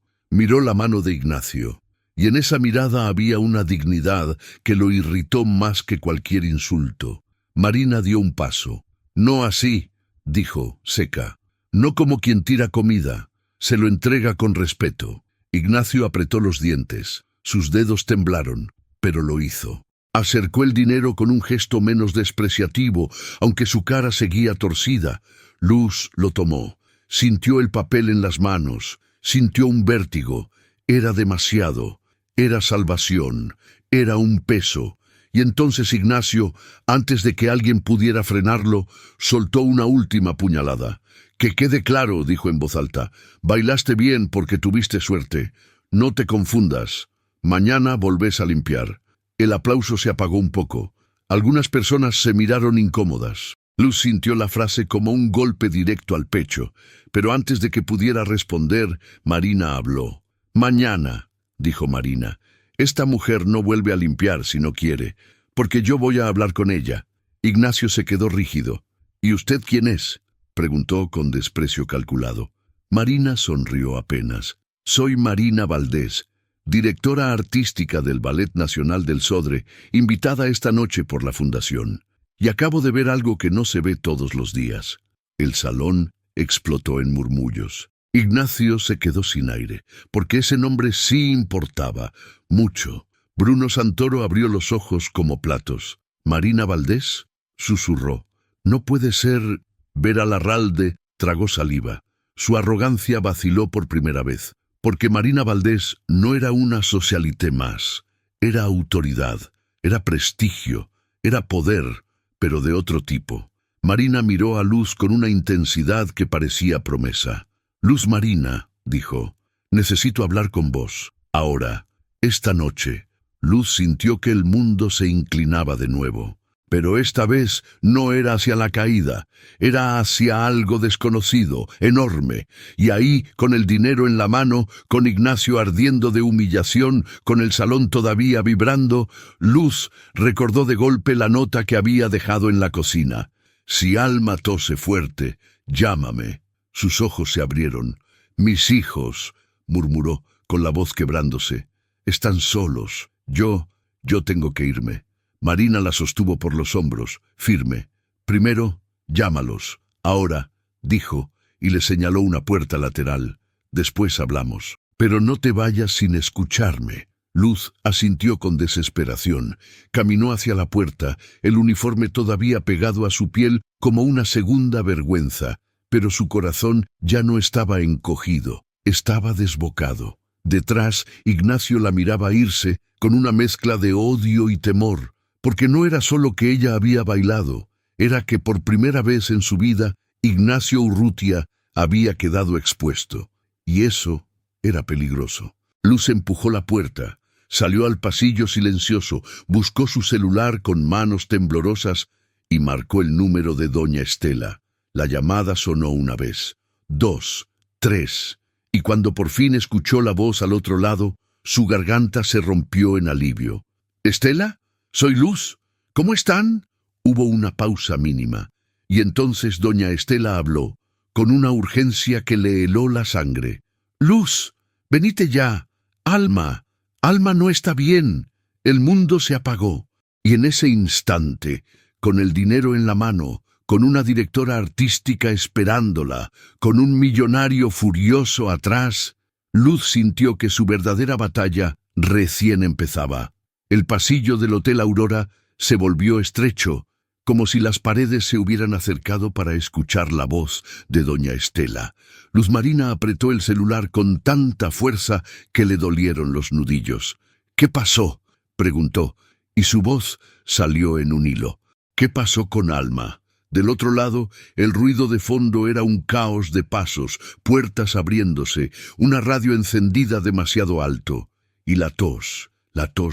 la mano de Ignacio. Y en esa mirada había una dignidad que lo irritó más que cualquier insulto. Marina dio un paso. «No así», dijo, seca. «No como quien tira comida. Se lo entrega con respeto». Ignacio apretó los dientes. Sus dedos temblaron, pero lo hizo. Acercó el dinero con un gesto menos despreciativo, aunque su cara seguía torcida. Luz lo tomó. Sintió el papel en las manos. Sintió un vértigo. Era demasiado. Era salvación, era un peso. Y entonces Ignacio, antes de que alguien pudiera frenarlo, soltó una última puñalada. «Que quede claro», dijo en voz alta, «bailaste bien porque tuviste suerte. No te confundas. Mañana volvés a limpiar». El aplauso se apagó un poco. Algunas personas se miraron incómodas. Luz sintió la frase como un golpe directo al pecho, pero antes de que pudiera responder, Marina habló. «Mañana», dijo Marina, «esta mujer no vuelve a limpiar si no quiere, porque yo voy a hablar con ella». Ignacio se quedó rígido. «¿Y usted quién es?», preguntó con desprecio calculado. Marina sonrió apenas. «Soy Marina Valdés, directora artística del Ballet Nacional del Sodre, invitada esta noche por la Fundación. Y acabo de ver algo que no se ve todos los días». El salón explotó en murmullos. Ignacio se quedó sin aire, porque ese nombre sí importaba, mucho. Bruno Santoro abrió los ojos como platos. «¿Marina Valdés?», susurró. «No puede ser». Vera Larralde tragó saliva. Su arrogancia vaciló por primera vez, porque Marina Valdés no era una socialité más. Era autoridad, era prestigio, era poder, pero de otro tipo. Marina miró a Luz con una intensidad que parecía promesa. «Luz Marina», dijo, «necesito hablar con vos. Ahora, esta noche». Luz sintió que el mundo se inclinaba de nuevo. Pero esta vez no era hacia la caída, era hacia algo desconocido, enorme. Y ahí, con el dinero en la mano, con Ignacio ardiendo de humillación, con el salón todavía vibrando, Luz recordó de golpe la nota que había dejado en la cocina. «Si Alma tose fuerte, llámame». Sus ojos se abrieron. «Mis hijos», murmuró, con la voz quebrándose, «están solos. Yo tengo que irme». Marina la sostuvo por los hombros, firme. «Primero, llámalos. Ahora», dijo, y le señaló una puerta lateral. «Después hablamos. Pero no te vayas sin escucharme». Luz asintió con desesperación. Caminó hacia la puerta, el uniforme todavía pegado a su piel como una segunda vergüenza. Pero su corazón ya no estaba encogido, estaba desbocado. Detrás, Ignacio la miraba irse con una mezcla de odio y temor, porque no era solo que ella había bailado, era que por primera vez en su vida, Ignacio Urrutia había quedado expuesto, y eso era peligroso. Luz empujó la puerta, salió al pasillo silencioso, buscó su celular con manos temblorosas y marcó el número de doña Estela. La llamada sonó una vez, 2, 3, y cuando por fin escuchó la voz al otro lado, su garganta se rompió en alivio. «¿Estela? Soy Luz. ¿Cómo están?» Hubo una pausa mínima, y entonces doña Estela habló, con una urgencia que le heló la sangre. «Luz, venite ya. Alma no está bien. El mundo se apagó». Y en ese instante, con el dinero en la mano, con una directora artística esperándola, con un millonario furioso atrás, Luz sintió que su verdadera batalla recién empezaba. El pasillo del Hotel Aurora se volvió estrecho, como si las paredes se hubieran acercado para escuchar la voz de doña Estela. Luz Marina apretó el celular con tanta fuerza que le dolieron los nudillos. «¿Qué pasó?», preguntó, y su voz salió en un hilo. «¿Qué pasó con Alma?». Del otro lado, el ruido de fondo era un caos de pasos, puertas abriéndose, una radio encendida demasiado alto, y la tos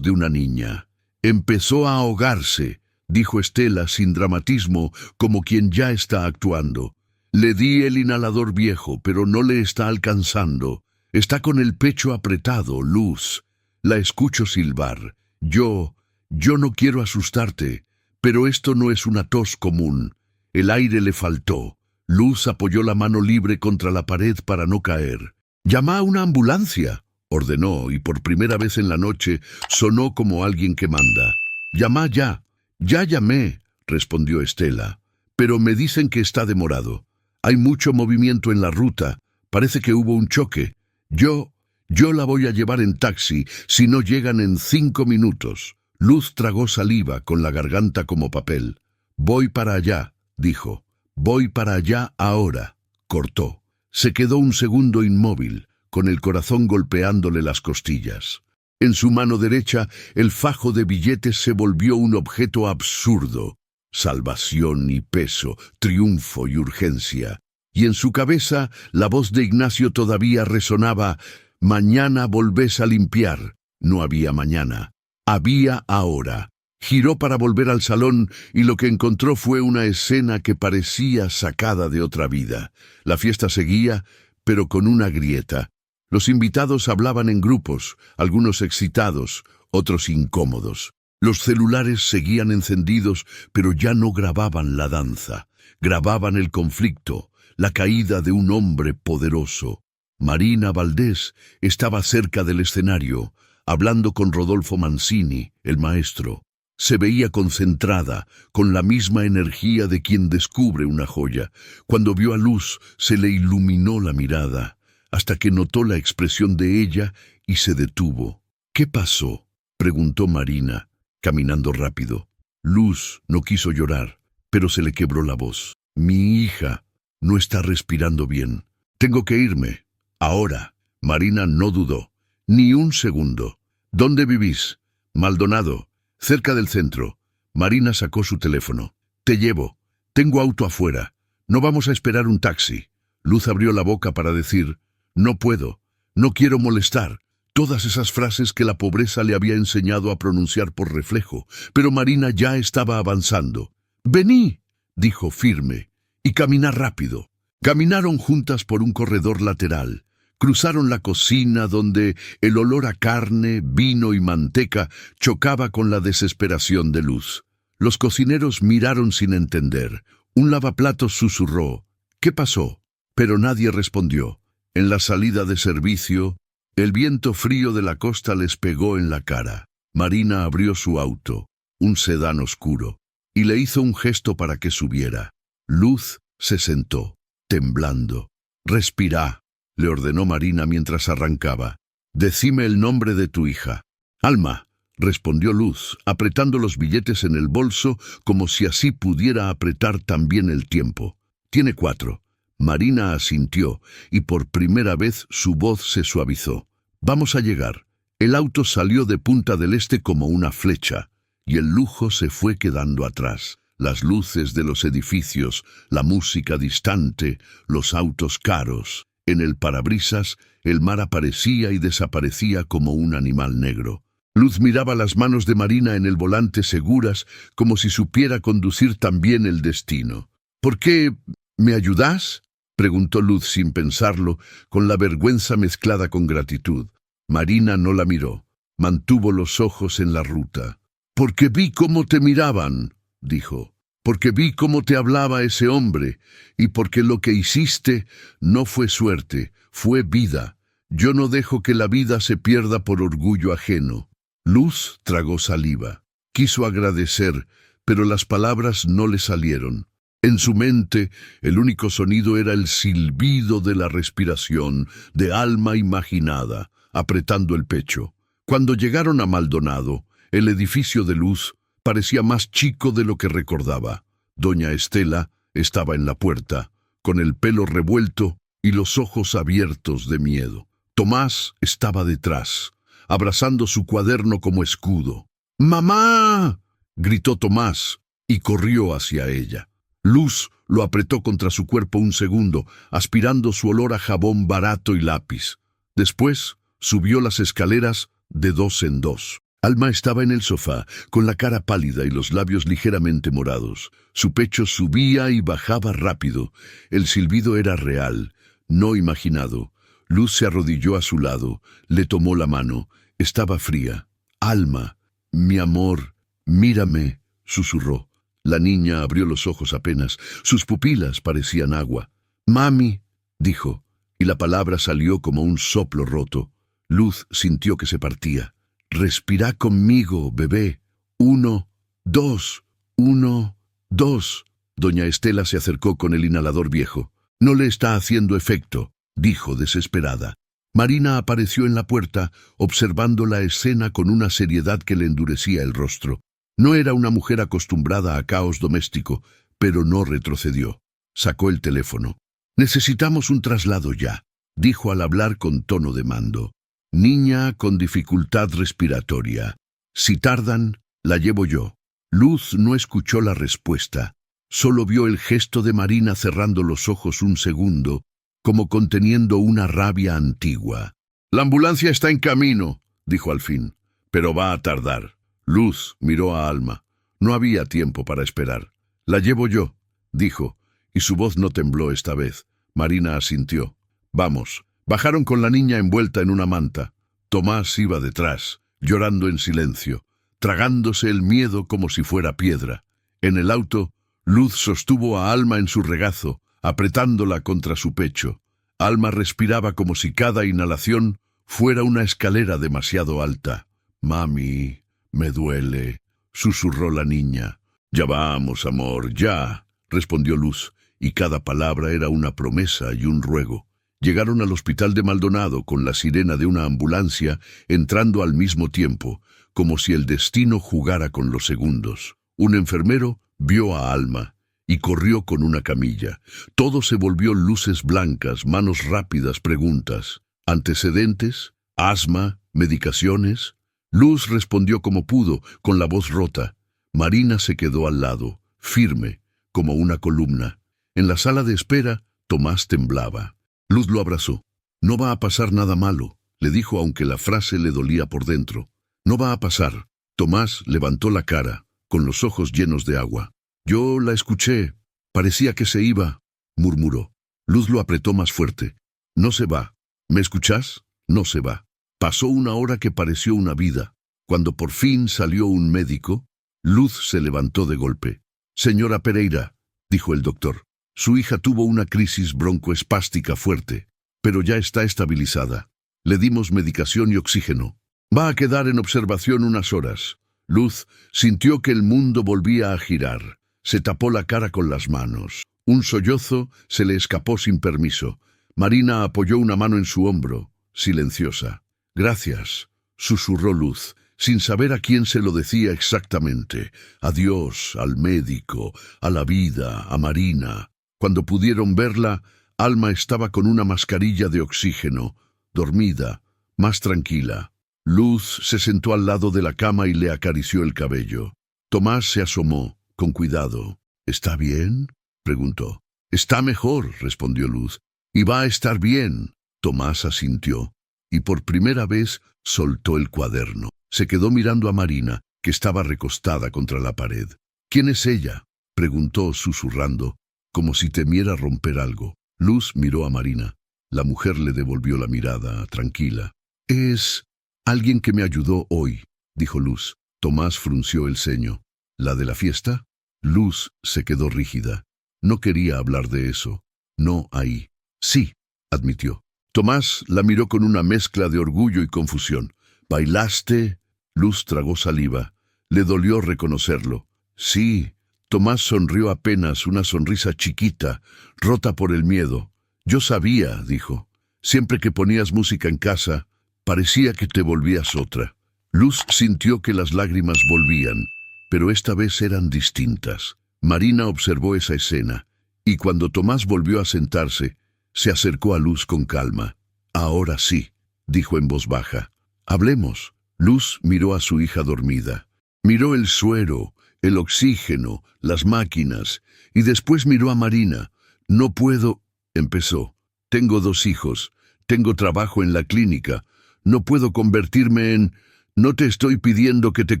de una niña. «Empezó a ahogarse», dijo Estela sin dramatismo, como quien ya está actuando. «Le di el inhalador viejo, pero no le está alcanzando. Está con el pecho apretado, Luz. La escucho silbar. Yo no quiero asustarte, pero esto no es una tos común». El aire le faltó. Luz apoyó la mano libre contra la pared para no caer. «Llama a una ambulancia», ordenó, y por primera vez en la noche sonó como alguien que manda. «Llama ya». «Ya llamé», respondió Estela, «pero me dicen que está demorado. Hay mucho movimiento en la ruta. Parece que hubo un choque. Yo la voy a llevar en taxi si no llegan en 5 minutos». Luz tragó saliva con la garganta como papel. «Voy para allá», dijo. «Voy para allá ahora», cortó. Se quedó un segundo inmóvil, con el corazón golpeándole las costillas. En su mano derecha, el fajo de billetes se volvió un objeto absurdo. Salvación y peso, triunfo y urgencia. Y en su cabeza, la voz de Ignacio todavía resonaba: «Mañana volvés a limpiar». No había mañana. Había ahora. Giró para volver al salón y lo que encontró fue una escena que parecía sacada de otra vida. La fiesta seguía, pero con una grieta. Los invitados hablaban en grupos, algunos excitados, otros incómodos. Los celulares seguían encendidos, pero ya no grababan la danza. Grababan el conflicto, la caída de un hombre poderoso. Marina Valdés estaba cerca del escenario, hablando con Rodolfo Mancini, el maestro. Se veía concentrada, con la misma energía de quien descubre una joya. Cuando vio a Luz, se le iluminó la mirada, hasta que notó la expresión de ella y se detuvo. «¿Qué pasó?», preguntó Marina, caminando rápido. Luz no quiso llorar, pero se le quebró la voz. «Mi hija no está respirando bien. Tengo que irme. Ahora». Marina no dudó, ni un segundo. «¿Dónde vivís?». «Maldonado, cerca del centro». Marina sacó su teléfono. «Te llevo. Tengo auto afuera. No vamos a esperar un taxi». Luz abrió la boca para decir: «No puedo. No quiero molestar». Todas esas frases que la pobreza le había enseñado a pronunciar por reflejo, pero Marina ya estaba avanzando. «Vení», dijo firme, «y camina rápido». Caminaron juntas por un corredor lateral. Cruzaron la cocina donde el olor a carne, vino y manteca chocaba con la desesperación de Luz. Los cocineros miraron sin entender. Un lavaplatos susurró: «¿Qué pasó?». Pero nadie respondió. En la salida de servicio, el viento frío de la costa les pegó en la cara. Marina abrió su auto, un sedán oscuro, y le hizo un gesto para que subiera. Luz se sentó, temblando. «Respirá», le ordenó Marina mientras arrancaba. «Decime el nombre de tu hija». «Alma», respondió Luz, apretando los billetes en el bolso como si así pudiera apretar también el tiempo. «Tiene 4». Marina asintió, y por primera vez su voz se suavizó. «Vamos a llegar». El auto salió de Punta del Este como una flecha, y el lujo se fue quedando atrás. Las luces de los edificios, la música distante, los autos caros. En el parabrisas, el mar aparecía y desaparecía como un animal negro. Luz miraba las manos de Marina en el volante seguras, como si supiera conducir también el destino. «¿Por qué? ¿Me ayudás?», preguntó Luz sin pensarlo, con la vergüenza mezclada con gratitud. Marina no la miró. Mantuvo los ojos en la ruta. «Porque vi cómo te miraban», dijo. «Porque vi cómo te hablaba ese hombre, y porque lo que hiciste no fue suerte, fue vida. Yo no dejo que la vida se pierda por orgullo ajeno». Luz tragó saliva. Quiso agradecer, pero las palabras no le salieron. En su mente, el único sonido era el silbido de la respiración, de Alma imaginada, apretando el pecho. Cuando llegaron a Maldonado, El edificio de Luz parecía más chico de lo que recordaba. Doña Estela estaba en la puerta, con el pelo revuelto y los ojos abiertos de miedo. Tomás estaba detrás, abrazando su cuaderno como escudo. ¡Mamá!, gritó Tomás y corrió hacia ella. Luz lo apretó contra su cuerpo un segundo, aspirando su olor a jabón barato y lápiz. Después subió las escaleras de dos en dos. Alma estaba en el sofá, con la cara pálida y los labios ligeramente morados. Su pecho subía y bajaba rápido. El silbido era real, no imaginado. Luz se arrodilló a su lado, le tomó la mano. Estaba fría. «Alma, mi amor, mírame», susurró. La niña abrió los ojos apenas. Sus pupilas parecían agua. «Mami», dijo, y la palabra salió como un soplo roto. Luz sintió que se partía. «Respirá conmigo, bebé. 1, 2, 1, 2». Doña Estela se acercó con el inhalador viejo. «No le está haciendo efecto», dijo desesperada. Marina apareció en la puerta, observando la escena con una seriedad que le endurecía el rostro. No era una mujer acostumbrada a caos doméstico, pero no retrocedió. Sacó el teléfono. «Necesitamos un traslado ya», dijo al hablar con tono de mando. «Niña con dificultad respiratoria. Si tardan, la llevo yo». Luz no escuchó la respuesta. Solo vio el gesto de Marina cerrando los ojos un segundo, como conteniendo una rabia antigua. «La ambulancia está en camino», dijo al fin, «pero va a tardar». Luz miró a Alma. No había tiempo para esperar. «La llevo yo», dijo, y su voz no tembló esta vez. Marina asintió. «Vamos». Bajaron con la niña envuelta en una manta. Tomás iba detrás, llorando en silencio, tragándose el miedo como si fuera piedra. En el auto, Luz sostuvo a Alma en su regazo, apretándola contra su pecho. Alma respiraba como si cada inhalación fuera una escalera demasiado alta. «Mami, me duele», susurró la niña. «Ya vamos, amor, ya», respondió Luz, y cada palabra era una promesa y un ruego. Llegaron al hospital de Maldonado con la sirena de una ambulancia entrando al mismo tiempo, como si el destino jugara con los segundos. Un enfermero vio a Alma y corrió con una camilla. Todo se volvió luces blancas, manos rápidas, preguntas. ¿Antecedentes? ¿Asma? ¿Medicaciones? Luz respondió como pudo, con la voz rota. Marina se quedó al lado, firme, como una columna. En la sala de espera, Tomás temblaba. Luz lo abrazó. «No va a pasar nada malo», le dijo aunque la frase le dolía por dentro. «No va a pasar». Tomás levantó la cara, con los ojos llenos de agua. «Yo la escuché. Parecía que se iba», murmuró. Luz lo apretó más fuerte. «No se va. ¿Me escuchás? No se va». Pasó una hora que pareció una vida. Cuando por fin salió un médico, Luz se levantó de golpe. «Señora Pereira», dijo el doctor, «su hija tuvo una crisis broncoespástica fuerte, pero ya está estabilizada. Le dimos medicación y oxígeno. Va a quedar en observación unas horas». Luz sintió que el mundo volvía a girar. Se tapó la cara con las manos. Un sollozo se le escapó sin permiso. Marina apoyó una mano en su hombro, silenciosa. «Gracias», susurró Luz, sin saber a quién se lo decía exactamente. A Dios, al médico, a la vida, a Marina. Cuando pudieron verla, Alma estaba con una mascarilla de oxígeno, dormida, más tranquila. Luz se sentó al lado de la cama y le acarició el cabello. Tomás se asomó, con cuidado. «¿Está bien?», preguntó. «Está mejor», respondió Luz. «Y va a estar bien». Tomás asintió, y por primera vez soltó el cuaderno. Se quedó mirando a Marina, que estaba recostada contra la pared. «¿Quién es ella?», preguntó susurrando, como si temiera romper algo. Luz miró a Marina. La mujer le devolvió la mirada, tranquila. «Es alguien que me ayudó hoy», dijo Luz. Tomás frunció el ceño. «¿La de la fiesta?». Luz se quedó rígida. No quería hablar de eso. No ahí. «Sí», admitió. Tomás la miró con una mezcla de orgullo y confusión. «¿Bailaste?». Luz tragó saliva. Le dolió reconocerlo. «Sí». Tomás sonrió apenas, una sonrisa chiquita, rota por el miedo. «Yo sabía», dijo. «Siempre que ponías música en casa, parecía que te volvías otra». Luz sintió que las lágrimas volvían, pero esta vez eran distintas. Marina observó esa escena, y cuando Tomás volvió a sentarse, se acercó a Luz con calma. «Ahora sí», dijo en voz baja. «Hablemos». Luz miró a su hija dormida. Miró el suero, el oxígeno, las máquinas, y después miró a Marina. «No puedo», empezó. «Tengo 2 hijos, tengo trabajo en la clínica, no puedo convertirme en...» «No te estoy pidiendo que te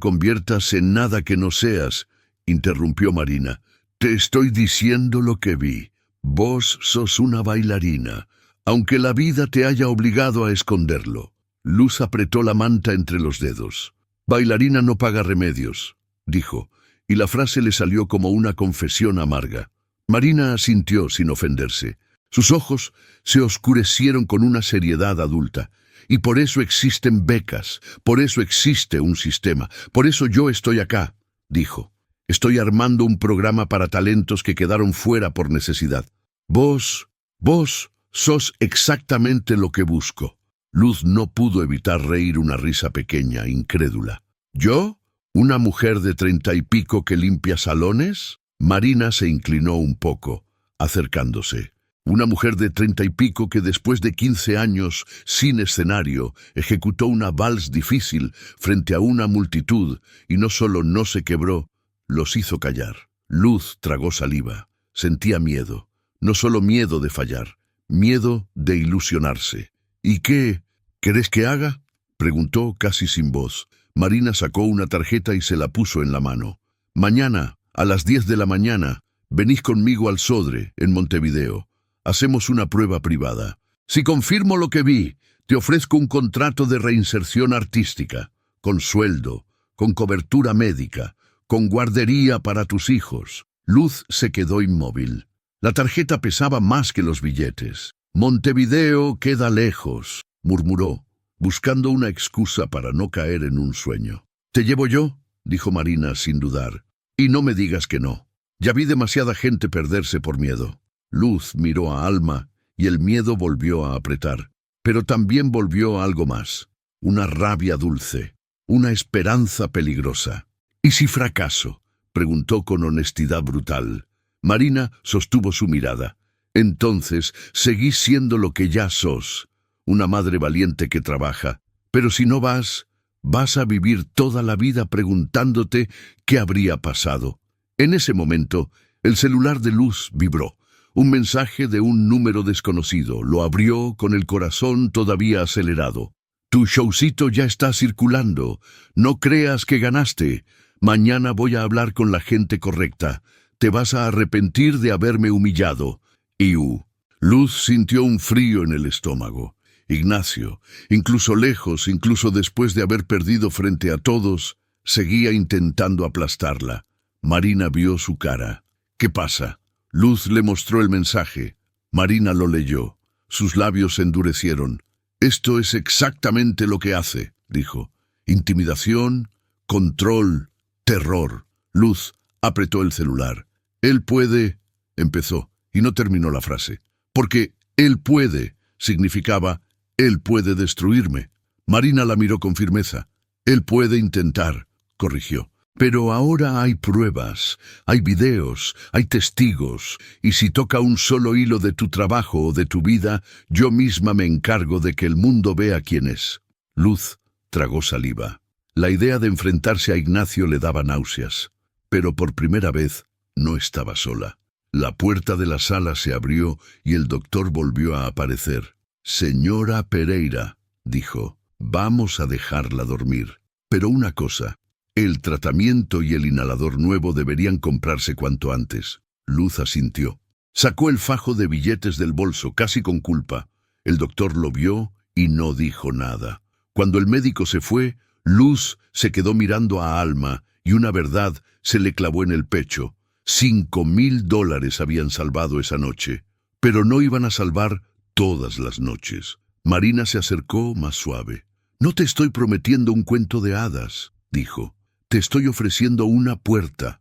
conviertas en nada que no seas», interrumpió Marina. «Te estoy diciendo lo que vi. Vos sos una bailarina, aunque la vida te haya obligado a esconderlo». Luz apretó la manta entre los dedos. «Bailarina no paga remedios», dijo, y la frase le salió como una confesión amarga. Marina asintió sin ofenderse. Sus ojos se oscurecieron con una seriedad adulta. «Y por eso existen becas, por eso existe un sistema, por eso yo estoy acá», dijo. «Estoy armando un programa para talentos que quedaron fuera por necesidad. Vos sos exactamente lo que busco». Luz no pudo evitar reír una risa pequeña, incrédula. «¿Yo? ¿Una mujer de 30 y pico que limpia salones?» Marina se inclinó un poco, acercándose. «Una mujer de 30 y pico que después de 15 años sin escenario ejecutó una vals difícil frente a una multitud y no solo no se quebró, los hizo callar». Luz tragó saliva. Sentía miedo. No solo miedo de fallar, miedo de ilusionarse. «¿Y qué querés que haga?», preguntó casi sin voz. Marina sacó una tarjeta y se la puso en la mano. «Mañana, a las 10 de la mañana, venís conmigo al Sodre, en Montevideo. Hacemos una prueba privada. Si confirmo lo que vi, te ofrezco un contrato de reinserción artística, con sueldo, con cobertura médica, con guardería para tus hijos». Luz se quedó inmóvil. La tarjeta pesaba más que los billetes. «Montevideo queda lejos», murmuró, buscando una excusa para no caer en un sueño. «¿Te llevo yo?», dijo Marina sin dudar. «Y no me digas que no. Ya vi demasiada gente perderse por miedo». Luz miró a Alma y el miedo volvió a apretar, pero también volvió algo más, una rabia dulce, una esperanza peligrosa. «¿Y si fracaso?», preguntó con honestidad brutal. Marina sostuvo su mirada. «Entonces seguís siendo lo que ya sos, una madre valiente que trabaja, pero si no vas a vivir toda la vida preguntándote qué habría pasado». En ese momento, el celular de Luz vibró. Un mensaje de un número desconocido. Lo abrió con el corazón todavía acelerado. «Tu showcito ya está circulando. No creas que ganaste. Mañana voy a hablar con la gente correcta. Te vas a arrepentir de haberme humillado. Iu». Luz sintió un frío en el estómago. Ignacio, incluso lejos, incluso después de haber perdido frente a todos, seguía intentando aplastarla. Marina vio su cara. «¿Qué pasa?». Luz le mostró el mensaje. Marina lo leyó. Sus labios se endurecieron. «Esto es exactamente lo que hace», dijo. «Intimidación, control, terror». Luz apretó el celular. «Él puede», empezó, y no terminó la frase. Porque «él puede» significaba «él puede destruirme». Marina la miró con firmeza. «Él puede intentar», corrigió. «Pero ahora hay pruebas, hay videos, hay testigos, y si toca un solo hilo de tu trabajo o de tu vida, yo misma me encargo de que el mundo vea quién es». Luz tragó saliva. La idea de enfrentarse a Ignacio le daba náuseas, pero por primera vez no estaba sola. La puerta de la sala se abrió y el doctor volvió a aparecer. «Señora Pereira», dijo, «vamos a dejarla dormir. Pero una cosa, el tratamiento y el inhalador nuevo deberían comprarse cuanto antes». Luz asintió. Sacó el fajo de billetes del bolso, casi con culpa. El doctor lo vio y no dijo nada. Cuando el médico se fue, Luz se quedó mirando a Alma y una verdad se le clavó en el pecho. $5,000 habían salvado esa noche, pero no iban a salvar todas las noches. Marina se acercó más suave. «No te estoy prometiendo un cuento de hadas», dijo. «Te estoy ofreciendo una puerta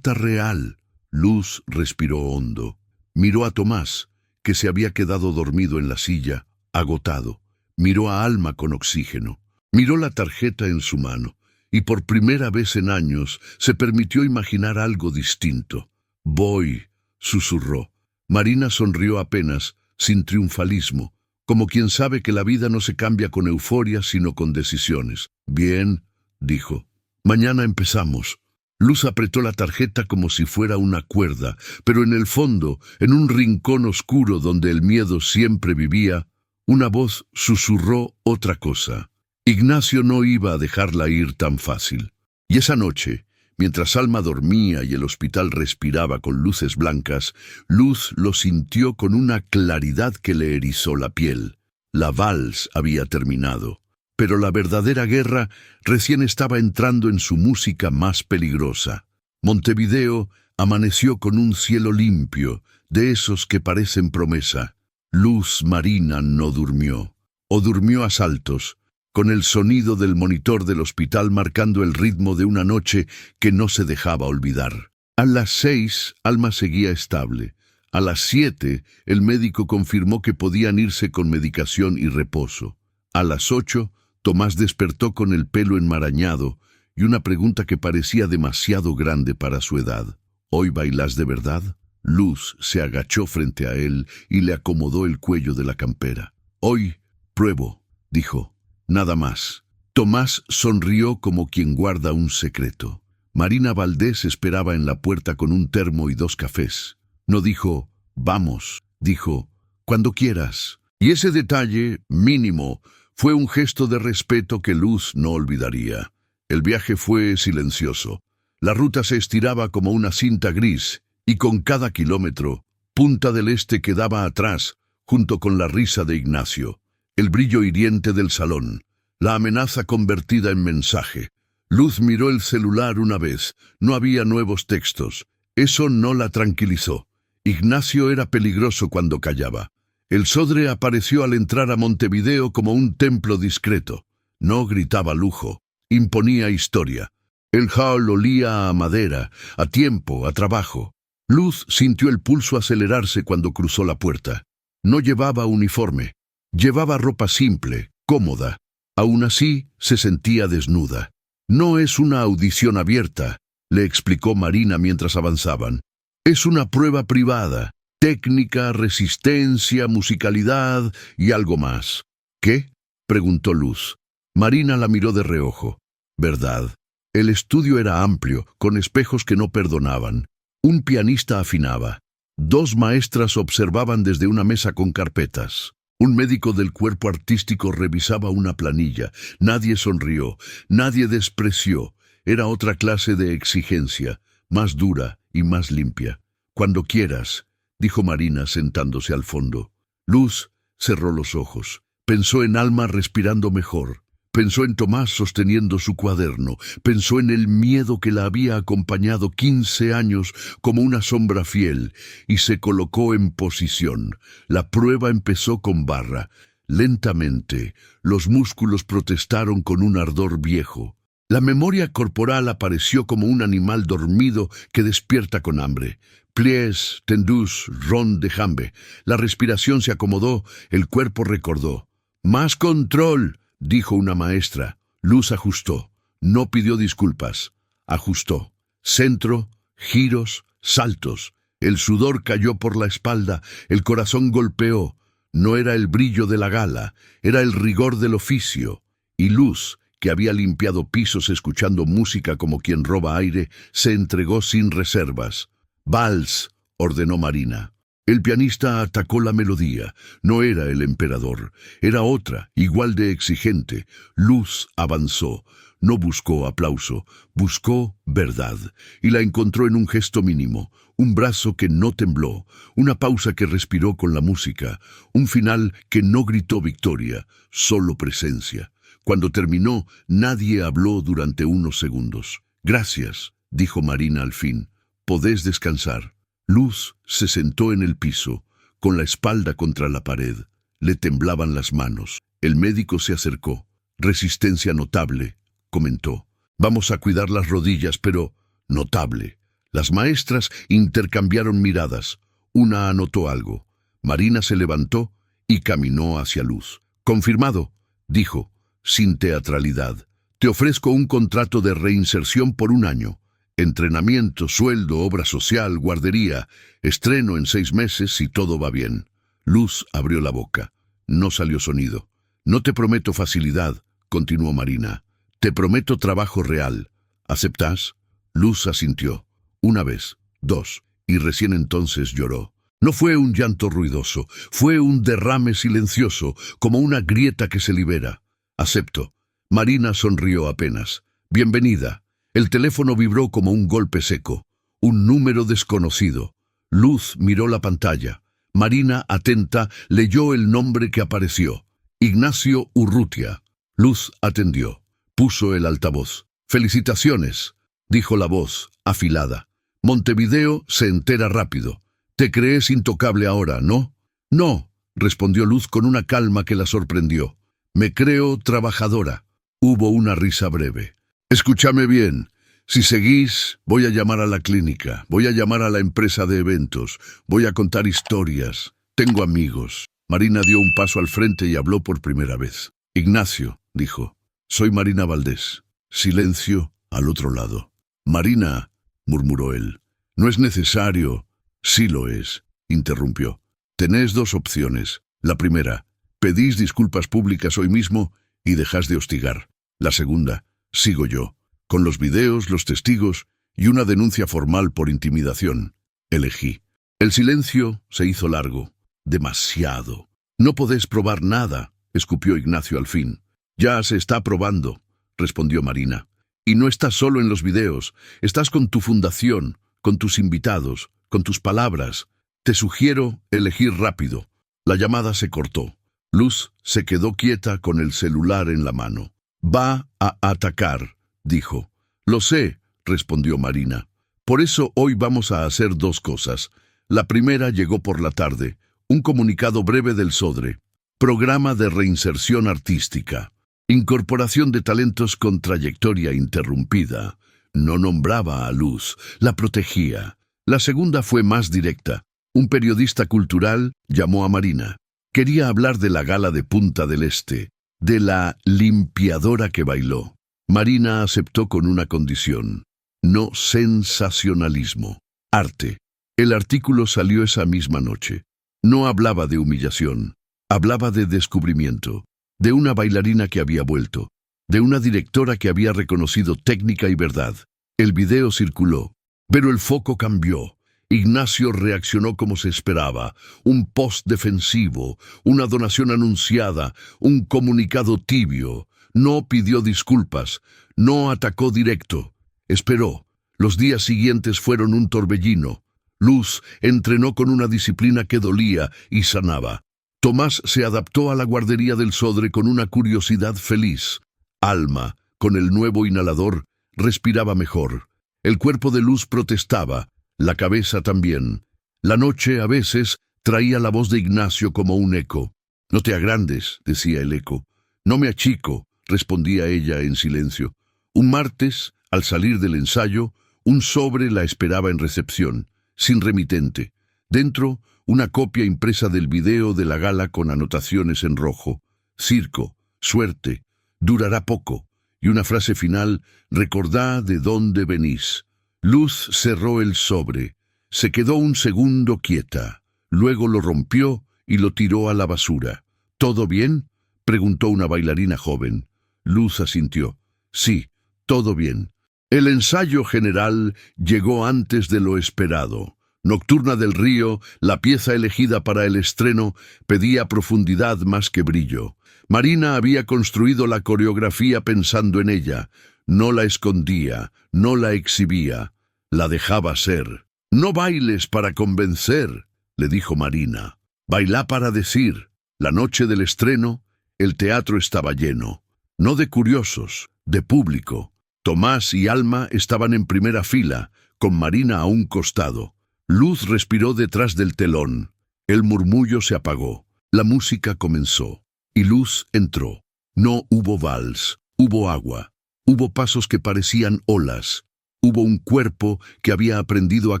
real». Luz respiró hondo. Miró a Tomás, que se había quedado dormido en la silla, agotado. Miró a Alma con oxígeno. Miró la tarjeta en su mano, y por primera vez en años se permitió imaginar algo distinto. «Voy», susurró. Marina sonrió apenas, sin triunfalismo, como quien sabe que la vida no se cambia con euforia sino con decisiones. «Bien», dijo. «Mañana empezamos». Luz apretó la tarjeta como si fuera una cuerda, pero en el fondo, en un rincón oscuro donde el miedo siempre vivía, una voz susurró otra cosa. Ignacio no iba a dejarla ir tan fácil. Y esa noche, mientras Alma dormía y el hospital respiraba con luces blancas, Luz lo sintió con una claridad que le erizó la piel. La vals había terminado, pero la verdadera guerra recién estaba entrando en su música más peligrosa. Montevideo amaneció con un cielo limpio, de esos que parecen promesa. Luz Marina no durmió, o durmió a saltos, con el sonido del monitor del hospital marcando el ritmo de una noche que no se dejaba olvidar. A las 6, Alma seguía estable. A las 7, el médico confirmó que podían irse con medicación y reposo. A las 8, Tomás despertó con el pelo enmarañado y una pregunta que parecía demasiado grande para su edad. «¿Hoy bailas de verdad?» Luz se agachó frente a él y le acomodó el cuello de la campera. «Hoy pruebo», dijo. «Nada más». Tomás sonrió como quien guarda un secreto. Marina Valdés esperaba en la puerta con un termo y 2 cafés. No dijo «vamos», dijo «cuando quieras». Y ese detalle, mínimo, fue un gesto de respeto que Luz no olvidaría. El viaje fue silencioso. La ruta se estiraba como una cinta gris, y con cada kilómetro, Punta del Este quedaba atrás, junto con la risa de Ignacio, el brillo hiriente del salón, la amenaza convertida en mensaje. Luz miró el celular una vez. No había nuevos textos. Eso no la tranquilizó. Ignacio era peligroso cuando callaba. El Sodre apareció al entrar a Montevideo como un templo discreto. No gritaba lujo, imponía historia. El hall olía a madera, a tiempo, a trabajo. Luz sintió el pulso acelerarse cuando cruzó la puerta. No llevaba uniforme. Llevaba ropa simple, cómoda. Aún así, se sentía desnuda. «No es una audición abierta», le explicó Marina mientras avanzaban. «Es una prueba privada. Técnica, resistencia, musicalidad y algo más». «¿Qué?», preguntó Luz. Marina la miró de reojo. «Verdad». El estudio era amplio, con espejos que no perdonaban. Un pianista afinaba. 2 maestras observaban desde una mesa con carpetas. Un médico del cuerpo artístico revisaba una planilla. Nadie sonrió, nadie despreció. Era otra clase de exigencia, más dura y más limpia. «Cuando quieras», dijo Marina sentándose al fondo. Luz cerró los ojos. Pensó en Alma respirando mejor. Pensó en Tomás sosteniendo su cuaderno. Pensó en el miedo que la había acompañado 15 años como una sombra fiel, y se colocó en posición. La prueba empezó con barra. Lentamente, los músculos protestaron con un ardor viejo. La memoria corporal apareció como un animal dormido que despierta con hambre. Pliés, tendus, ron de jambe. La respiración se acomodó, el cuerpo recordó. «Más control», dijo una maestra. Luz ajustó. No pidió disculpas. Ajustó. Centro, giros, saltos. El sudor cayó por la espalda, el corazón golpeó. No era el brillo de la gala, era el rigor del oficio. Y Luz, que había limpiado pisos escuchando música como quien roba aire, se entregó sin reservas. «Vals», ordenó Marina. El pianista atacó la melodía. No era el emperador, era otra, igual de exigente. Luz avanzó. No buscó aplauso, buscó verdad, y la encontró en un gesto mínimo, un brazo que no tembló, una pausa que respiró con la música, un final que no gritó victoria, solo presencia. Cuando terminó, nadie habló durante unos segundos. «Gracias», dijo Marina al fin. «Podés descansar». Luz se sentó en el piso, con la espalda contra la pared. Le temblaban las manos. El médico se acercó. «Resistencia notable», comentó. «Vamos a cuidar las rodillas, pero notable». Las maestras intercambiaron miradas. Una anotó algo. Marina se levantó y caminó hacia Luz. «Confirmado», dijo. sin teatralidad. Te ofrezco un contrato de reinserción por 1 año. Entrenamiento, sueldo, obra social, guardería. Estreno en 6 meses si todo va bien. Luz abrió la boca. No salió sonido. No te prometo facilidad, continuó Marina. Te prometo trabajo real. ¿Aceptas? Luz asintió. 1 vez, 2, y recién entonces lloró. No fue un llanto ruidoso, fue un derrame silencioso, como una grieta que se libera. Acepto. Marina sonrió apenas. Bienvenida. El teléfono vibró como un golpe seco. Un número desconocido. Luz miró la pantalla. Marina, atenta, leyó el nombre que apareció. Ignacio Urrutia. Luz atendió. Puso el altavoz. «Felicitaciones», dijo la voz, afilada. «Montevideo se entera rápido. Te crees intocable ahora, ¿no?» «No», respondió Luz con una calma que la sorprendió. «Me creo trabajadora». Hubo una risa breve. «Escúchame bien. Si seguís, voy a llamar a la clínica, voy a llamar a la empresa de eventos, voy a contar historias. Tengo amigos». Marina dio un paso al frente y habló por primera vez. «Ignacio», dijo, «soy Marina Valdés». Silencio al otro lado. «Marina», murmuró él. «No es necesario». «Sí lo es», interrumpió. «Tenés 2 opciones. La primera, pedís disculpas públicas hoy mismo y dejás de hostigar. La segunda, sigo yo, con los videos, los testigos y una denuncia formal por intimidación». Elegí. El silencio se hizo largo. «Demasiado». «No podés probar nada», escupió Ignacio al fin. «Ya se está probando», respondió Marina. «Y no estás solo en los videos, estás con tu fundación, con tus invitados, con tus palabras. Te sugiero elegir rápido». La llamada se cortó. Luz se quedó quieta con el celular en la mano. «Va a atacar», dijo. «Lo sé», respondió Marina. «Por eso hoy vamos a hacer 2 cosas. La primera llegó por la tarde, un comunicado breve del Sodre. Programa de reinserción artística. Incorporación de talentos con trayectoria interrumpida. No nombraba a Luz, la protegía. La segunda fue más directa. Un periodista cultural llamó a Marina. Quería hablar de la gala de Punta del Este, de la limpiadora que bailó. Marina aceptó con una condición: no sensacionalismo, arte. El artículo salió esa misma noche. No hablaba de humillación, hablaba de descubrimiento, de una bailarina que había vuelto, de una directora que había reconocido técnica y verdad. El video circuló, pero el foco cambió. Ignacio reaccionó como se esperaba: un post defensivo, una donación anunciada, un comunicado tibio. No pidió disculpas, no atacó directo. Esperó. Los días siguientes fueron un torbellino. Luz entrenó con una disciplina que dolía y sanaba. Tomás se adaptó a la guardería del Sodre con una curiosidad feliz. Alma, con el nuevo inhalador, respiraba mejor. El cuerpo de Luz protestaba, la cabeza también. La noche, a veces, traía la voz de Ignacio como un eco. «No te agrandes», decía el eco. «No me achico», respondía ella en silencio. Un martes, al salir del ensayo, un sobre la esperaba en recepción, sin remitente. Dentro, una copia impresa del video de la gala con anotaciones en rojo. «Circo, suerte, durará poco», y una frase final: «Recordá de dónde venís». Luz cerró el sobre. Se quedó un segundo quieta. Luego lo rompió y lo tiró a la basura. «¿Todo bien?», preguntó una bailarina joven. Luz asintió. «Sí, todo bien». El ensayo general llegó antes de lo esperado. Nocturna del Río, la pieza elegida para el estreno, pedía profundidad más que brillo. Marina había construido la coreografía pensando en ella. No la escondía, no la exhibía, la dejaba ser. «No bailes para convencer», le dijo Marina. «Bailá para decir». La noche del estreno, el teatro estaba lleno. No de curiosos, de público. Tomás y Alma estaban en primera fila, con Marina a un costado. Luz respiró detrás del telón. El murmullo se apagó. La música comenzó. Y Luz entró. No hubo vals, hubo agua. Hubo pasos que parecían olas. Hubo un cuerpo que había aprendido a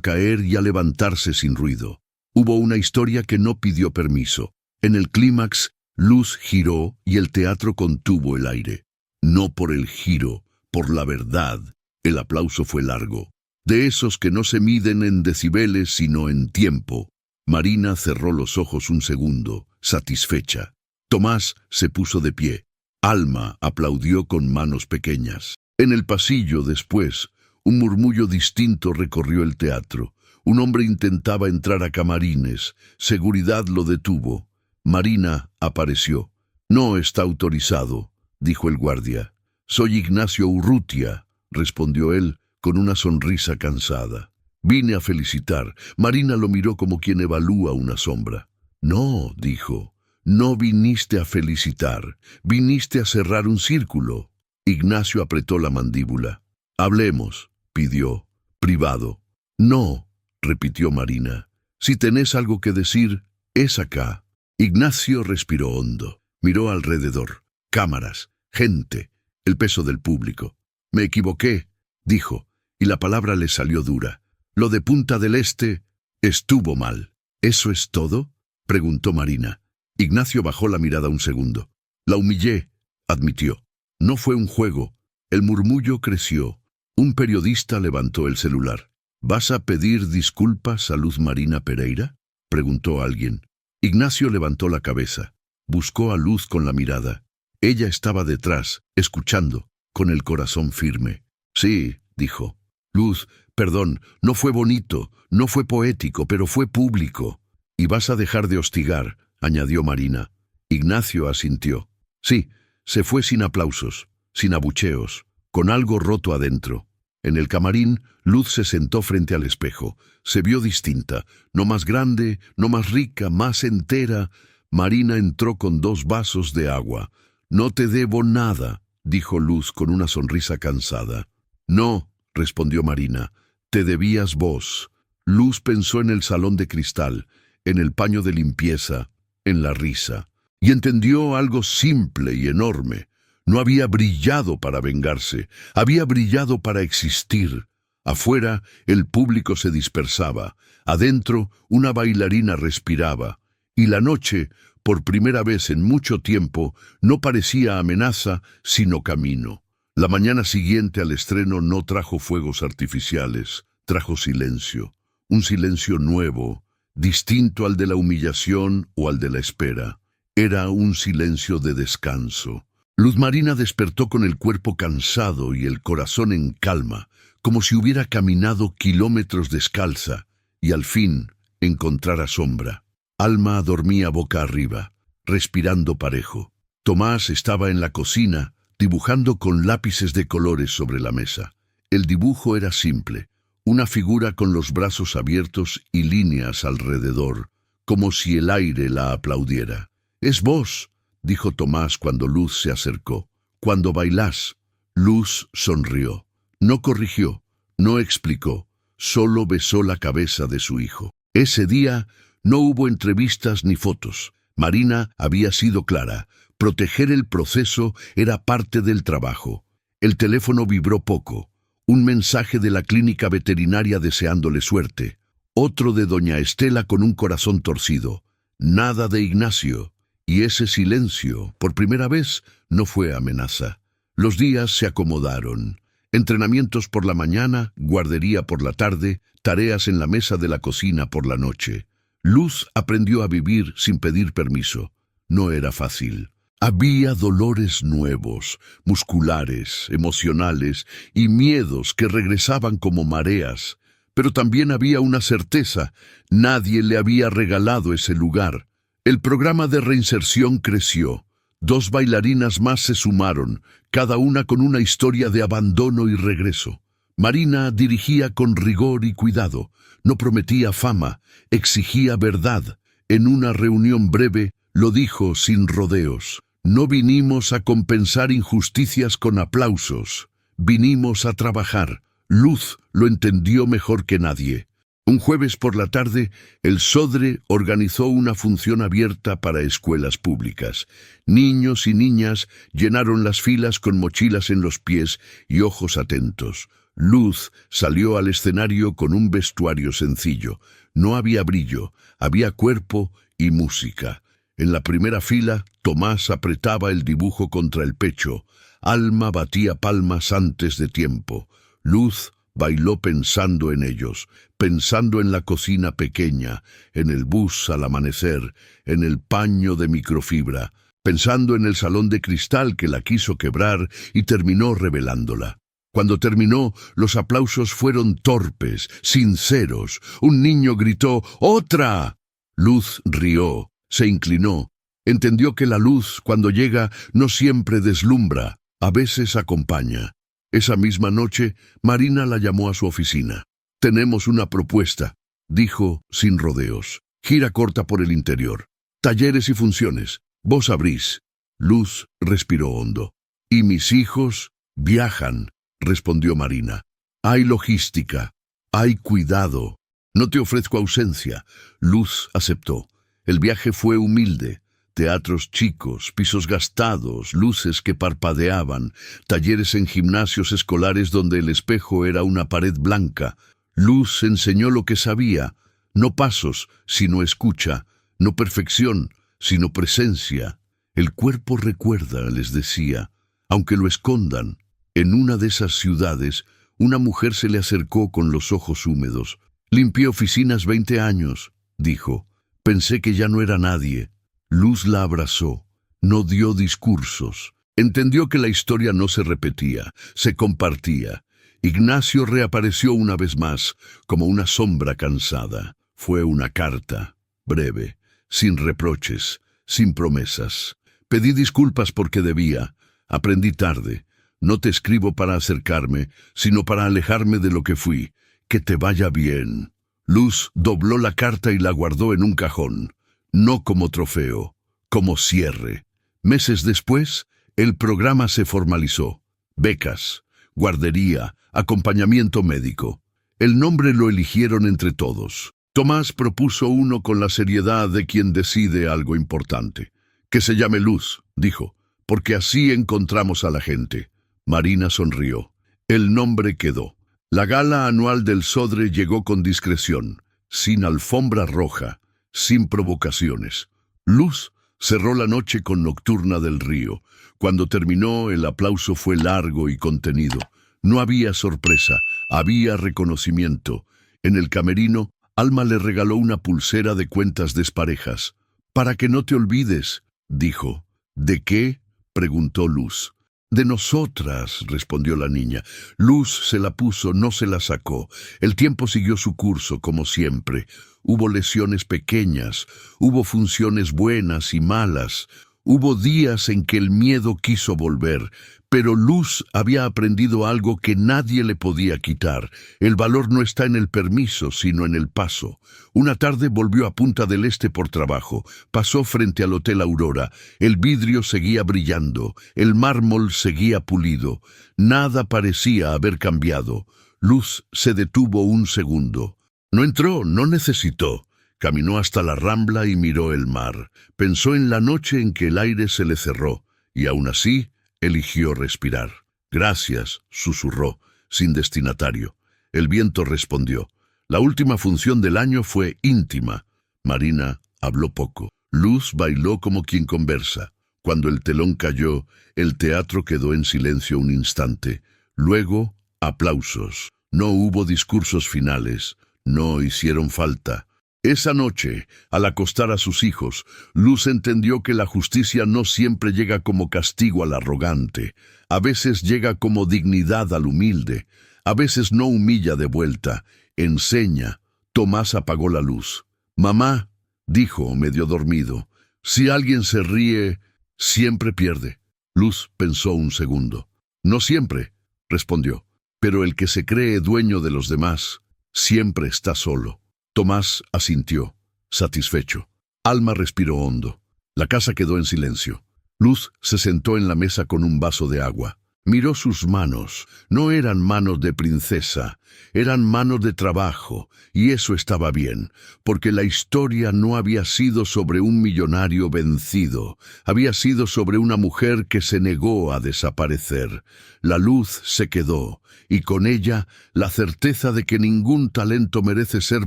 caer y a levantarse sin ruido. Hubo una historia que no pidió permiso. En el clímax, Luz giró y el teatro contuvo el aire. No por el giro, por la verdad. El aplauso fue largo. De esos que no se miden en decibeles sino en tiempo. Marina cerró los ojos un segundo, satisfecha. Tomás se puso de pie. Alma aplaudió con manos pequeñas. En el pasillo, después, un murmullo distinto recorrió el teatro. Un hombre intentaba entrar a camarines. Seguridad lo detuvo. Marina apareció. «No está autorizado», dijo el guardia. «Soy Ignacio Urrutia», respondió él con una sonrisa cansada. «Vine a felicitar». Marina lo miró como quien evalúa una sombra. «No», dijo, «no viniste a felicitar, viniste a cerrar un círculo». Ignacio apretó la mandíbula. «Hablemos», pidió, «privado». «No», repitió Marina. «Si tenés algo que decir, es acá». Ignacio respiró hondo. Miró alrededor. Cámaras, gente, el peso del público. «Me equivoqué», dijo, y la palabra le salió dura. «Lo de Punta del Este estuvo mal». «¿Eso es todo?», preguntó Marina. Ignacio bajó la mirada un segundo. «La humillé», admitió. «No fue un juego». El murmullo creció. Un periodista levantó el celular. «¿Vas a pedir disculpas a Luz Marina Pereira?», preguntó alguien. Ignacio levantó la cabeza. Buscó a Luz con la mirada. Ella estaba detrás, escuchando, con el corazón firme. «Sí», dijo. «Luz, perdón, no fue bonito, no fue poético, pero fue público». «Y vas a dejar de hostigar», añadió Marina. Ignacio asintió. «Sí, se fue sin aplausos, sin abucheos, con algo roto adentro». En el camarín, Luz se sentó frente al espejo. Se vio distinta, no más grande, no más rica, más entera. Marina entró con 2 vasos de agua. «No te debo nada», dijo Luz con una sonrisa cansada. «No», respondió Marina, «te debías vos». Luz pensó en el salón de cristal, en el paño de limpieza, en la risa, y entendió algo simple y enorme. No había brillado para vengarse, había brillado para existir. Afuera, el público se dispersaba. Adentro, una bailarina respiraba. Y la noche, por primera vez en mucho tiempo, no parecía amenaza, sino camino. La mañana siguiente al estreno no trajo fuegos artificiales, trajo silencio. Un silencio nuevo, distinto al de la humillación o al de la espera. Era un silencio de descanso. Luz Marina despertó con el cuerpo cansado y el corazón en calma, como si hubiera caminado kilómetros descalza, y al fin encontrara sombra. Alma dormía boca arriba, respirando parejo. Tomás estaba en la cocina, dibujando con lápices de colores sobre la mesa. El dibujo era simple, una figura con los brazos abiertos y líneas alrededor, como si el aire la aplaudiera. «Es vos», dijo Tomás cuando Luz se acercó. «Cuando bailás». Luz sonrió. No corrigió, no explicó, solo besó la cabeza de su hijo. Ese día no hubo entrevistas ni fotos. Marina había sido clara. Proteger el proceso era parte del trabajo. El teléfono vibró poco. Un mensaje de la clínica veterinaria deseándole suerte. Otro de doña Estela con un corazón torcido. Nada de Ignacio. Y ese silencio, por primera vez, no fue amenaza. Los días se acomodaron. Entrenamientos por la mañana, guardería por la tarde, tareas en la mesa de la cocina por la noche. Luz aprendió a vivir sin pedir permiso. No era fácil. Había dolores nuevos, musculares, emocionales y miedos que regresaban como mareas. Pero también había una certeza: nadie le había regalado ese lugar. El programa de reinserción creció. 2 bailarinas más se sumaron, cada una con una historia de abandono y regreso. Marina dirigía con rigor y cuidado. No prometía fama, exigía verdad. En una reunión breve, lo dijo sin rodeos: «No vinimos a compensar injusticias con aplausos. Vinimos a trabajar». Luz lo entendió mejor que nadie. Un jueves por la tarde, el Sodre organizó una función abierta para escuelas públicas. Niños y niñas llenaron las filas con mochilas en los pies y ojos atentos. Luz salió al escenario con un vestuario sencillo. No había brillo, había cuerpo y música. En la primera fila, Tomás apretaba el dibujo contra el pecho. Alma batía palmas antes de tiempo. Luz bailó pensando en ellos, pensando en la cocina pequeña, en el bus al amanecer, en el paño de microfibra, pensando en el salón de cristal que la quiso quebrar y terminó revelándola. Cuando terminó, los aplausos fueron torpes, sinceros. Un niño gritó «¡Otra!». Luz rió, se inclinó. Entendió que la luz, cuando llega, no siempre deslumbra, a veces acompaña. Esa misma noche, Marina la llamó a su oficina. «Tenemos una propuesta», dijo sin rodeos. «Gira corta por el interior. Talleres y funciones. Vos abrís». Luz respiró hondo. «¿Y mis hijos?» «Viajan», respondió Marina. «Hay logística, hay cuidado. No te ofrezco ausencia». Luz aceptó. El viaje fue humilde. Teatros chicos, pisos gastados, luces que parpadeaban, talleres en gimnasios escolares donde el espejo era una pared blanca. Luz enseñó lo que sabía, no pasos, sino escucha, no perfección, sino presencia. El cuerpo recuerda, les decía, aunque lo escondan. En una de esas ciudades, una mujer se le acercó con los ojos húmedos. «Limpié oficinas 20 años», dijo. «Pensé que ya no era nadie». Luz la abrazó, no dio discursos. Entendió que la historia no se repetía, se compartía. Ignacio reapareció una vez más, como una sombra cansada. Fue una carta, breve, sin reproches, sin promesas. «Pedí disculpas porque debía. Aprendí tarde. No te escribo para acercarme, sino para alejarme de lo que fui. Que te vaya bien». Luz dobló la carta y la guardó en un cajón. No como trofeo, como cierre. Meses después, el programa se formalizó. Becas, guardería, acompañamiento médico. El nombre lo eligieron entre todos. Tomás propuso uno con la seriedad de quien decide algo importante. «Que se llame Luz», dijo, «porque así encontramos a la gente». Marina sonrió. El nombre quedó. La gala anual del Sodre llegó con discreción, sin alfombra roja, sin provocaciones. Luz cerró la noche con Nocturna del Río. Cuando terminó, el aplauso fue largo y contenido. No había sorpresa, había reconocimiento. En el camerino, Alma le regaló una pulsera de cuentas desparejas. «Para que no te olvides», dijo. «¿De qué?», preguntó Luz. «De nosotras», respondió la niña. Luz se la puso, no se la sacó. El tiempo siguió su curso, como siempre. Hubo lesiones pequeñas, hubo funciones buenas y malas, hubo días en que el miedo quiso volver, pero Luz había aprendido algo que nadie le podía quitar. El valor no está en el permiso, sino en el paso. Una tarde volvió a Punta del Este por trabajo. Pasó frente al Hotel Aurora. El vidrio seguía brillando, el mármol seguía pulido. Nada parecía haber cambiado. Luz se detuvo un segundo. No entró, no necesitó. Caminó hasta la Rambla y miró el mar. Pensó en la noche en que el aire se le cerró, y aún así eligió respirar. «Gracias», susurró, sin destinatario. El viento respondió. La última función del año fue íntima. Marina habló poco. Luz bailó como quien conversa. Cuando el telón cayó, el teatro quedó en silencio un instante. Luego, aplausos. No hubo discursos finales. No hicieron falta. Esa noche, al acostar a sus hijos, Luz entendió que la justicia no siempre llega como castigo al arrogante. A veces llega como dignidad al humilde. A veces no humilla de vuelta. Enseña. Tomás apagó la luz. «Mamá», dijo, medio dormido, «si alguien se ríe, siempre pierde». Luz pensó un segundo. «No siempre», respondió, «pero el que se cree dueño de los demás, siempre está solo». Tomás asintió, satisfecho. Alma respiró hondo. La casa quedó en silencio. Luz se sentó en la mesa con un vaso de agua. Miró sus manos. No eran manos de princesa, eran manos de trabajo, y eso estaba bien, porque la historia no había sido sobre un millonario vencido, había sido sobre una mujer que se negó a desaparecer. La luz se quedó, y con ella la certeza de que ningún talento merece ser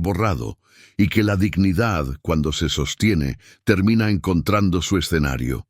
borrado, y que la dignidad, cuando se sostiene, termina encontrando su escenario.